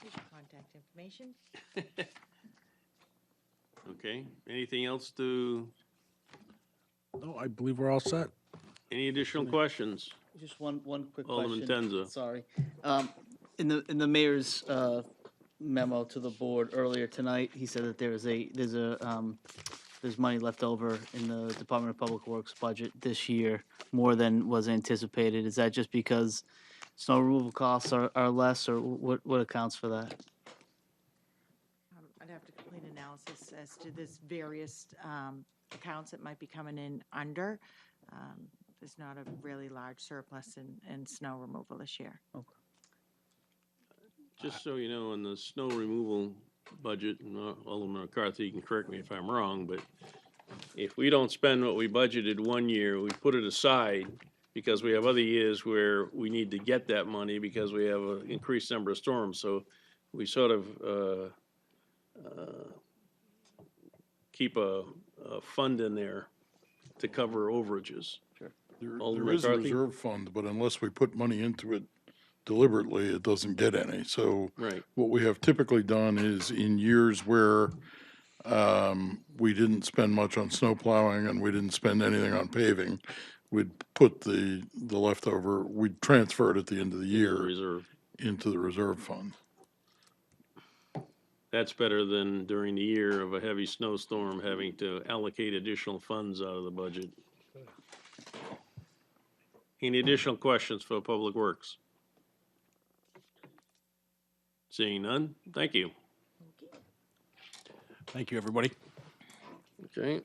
Here's your contact information. Okay, anything else to, No, I believe we're all set. any additional questions? Just one quick Alderman question. Tenza. Sorry. In the mayor's memo to the board earlier tonight, he said that there's money left over in the Department of Public Works budget this year, more than was anticipated. Is that just because snow removal costs are less, or what accounts for that? I'd have to complete analysis as to this various accounts that might be coming in under. There's not a really large surplus in snow removal this year. Just so you know, in the snow removal budget, and Alderman McCarthy, you can correct me if I'm wrong, but if we don't spend what we budgeted one year, we put it aside because we have other years where we need to get that money because we have an increased number of storms. So we sort of keep a fund in there to cover overages. Alderman There is a McCarthy? reserve fund, but unless we put money into it deliberately, it doesn't get any. So Right. what we have typically done is in years where we didn't spend much on snow plowing and we didn't spend anything on paving, we'd put the leftover, we'd transfer it at the end of the year Reserve. into the reserve fund. That's better than during the year of a heavy snowstorm, having to allocate additional funds out of the budget. Any additional questions for Public Works? Seeing none, thank you. Thank you, everybody. Okay,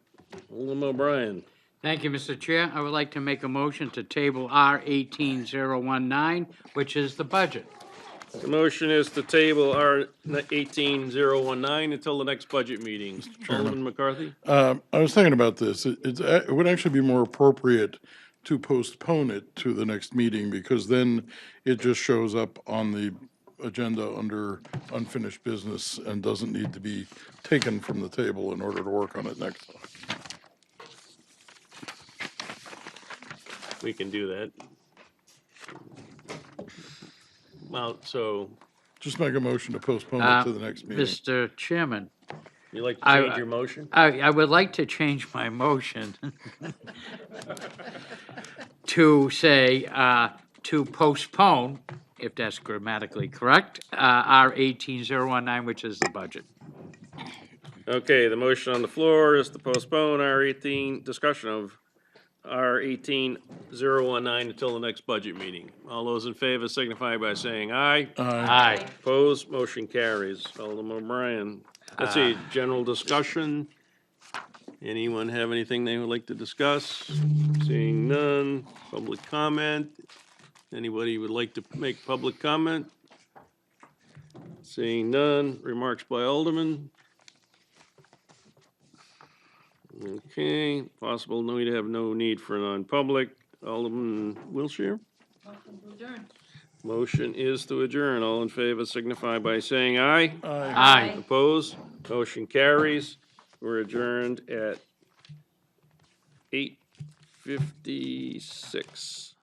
Alderman O'Brien. Thank you, Mr. Chair. I would like to make a motion to table R 18019, which is the budget. The motion is to table R 18019 until the next budget meeting. Alderman McCarthy? I was thinking about this. It would actually be more appropriate to postpone it to the next meeting because then it just shows up on the agenda under unfinished business and doesn't need to be taken from the table in order to work on it next time. We can do that. Well, so Just make a motion to postpone it to the next meeting. Mr. Chairman. you like to change your motion? I would like to change my motion to say, to postpone, if that's grammatically correct, R 18019, which is the budget. Okay, the motion on the floor is to postpone discussion of R 18019 until the next budget meeting. All those in favor signify by saying aye. Aye. Opposed, motion carries. Alderman O'Brien. Let's see, general discussion. Anyone have anything they would like to discuss? Seeing none. Public comment. Anybody would like to make public comment? Seeing none. Remarks by Alderman. Okay, possible no, we'd have no need for non-public. Alderman Wiltshire? Motion is to adjourn. All in favor signify by saying aye. Aye. Opposed? Motion carries. We're adjourned at 8:56.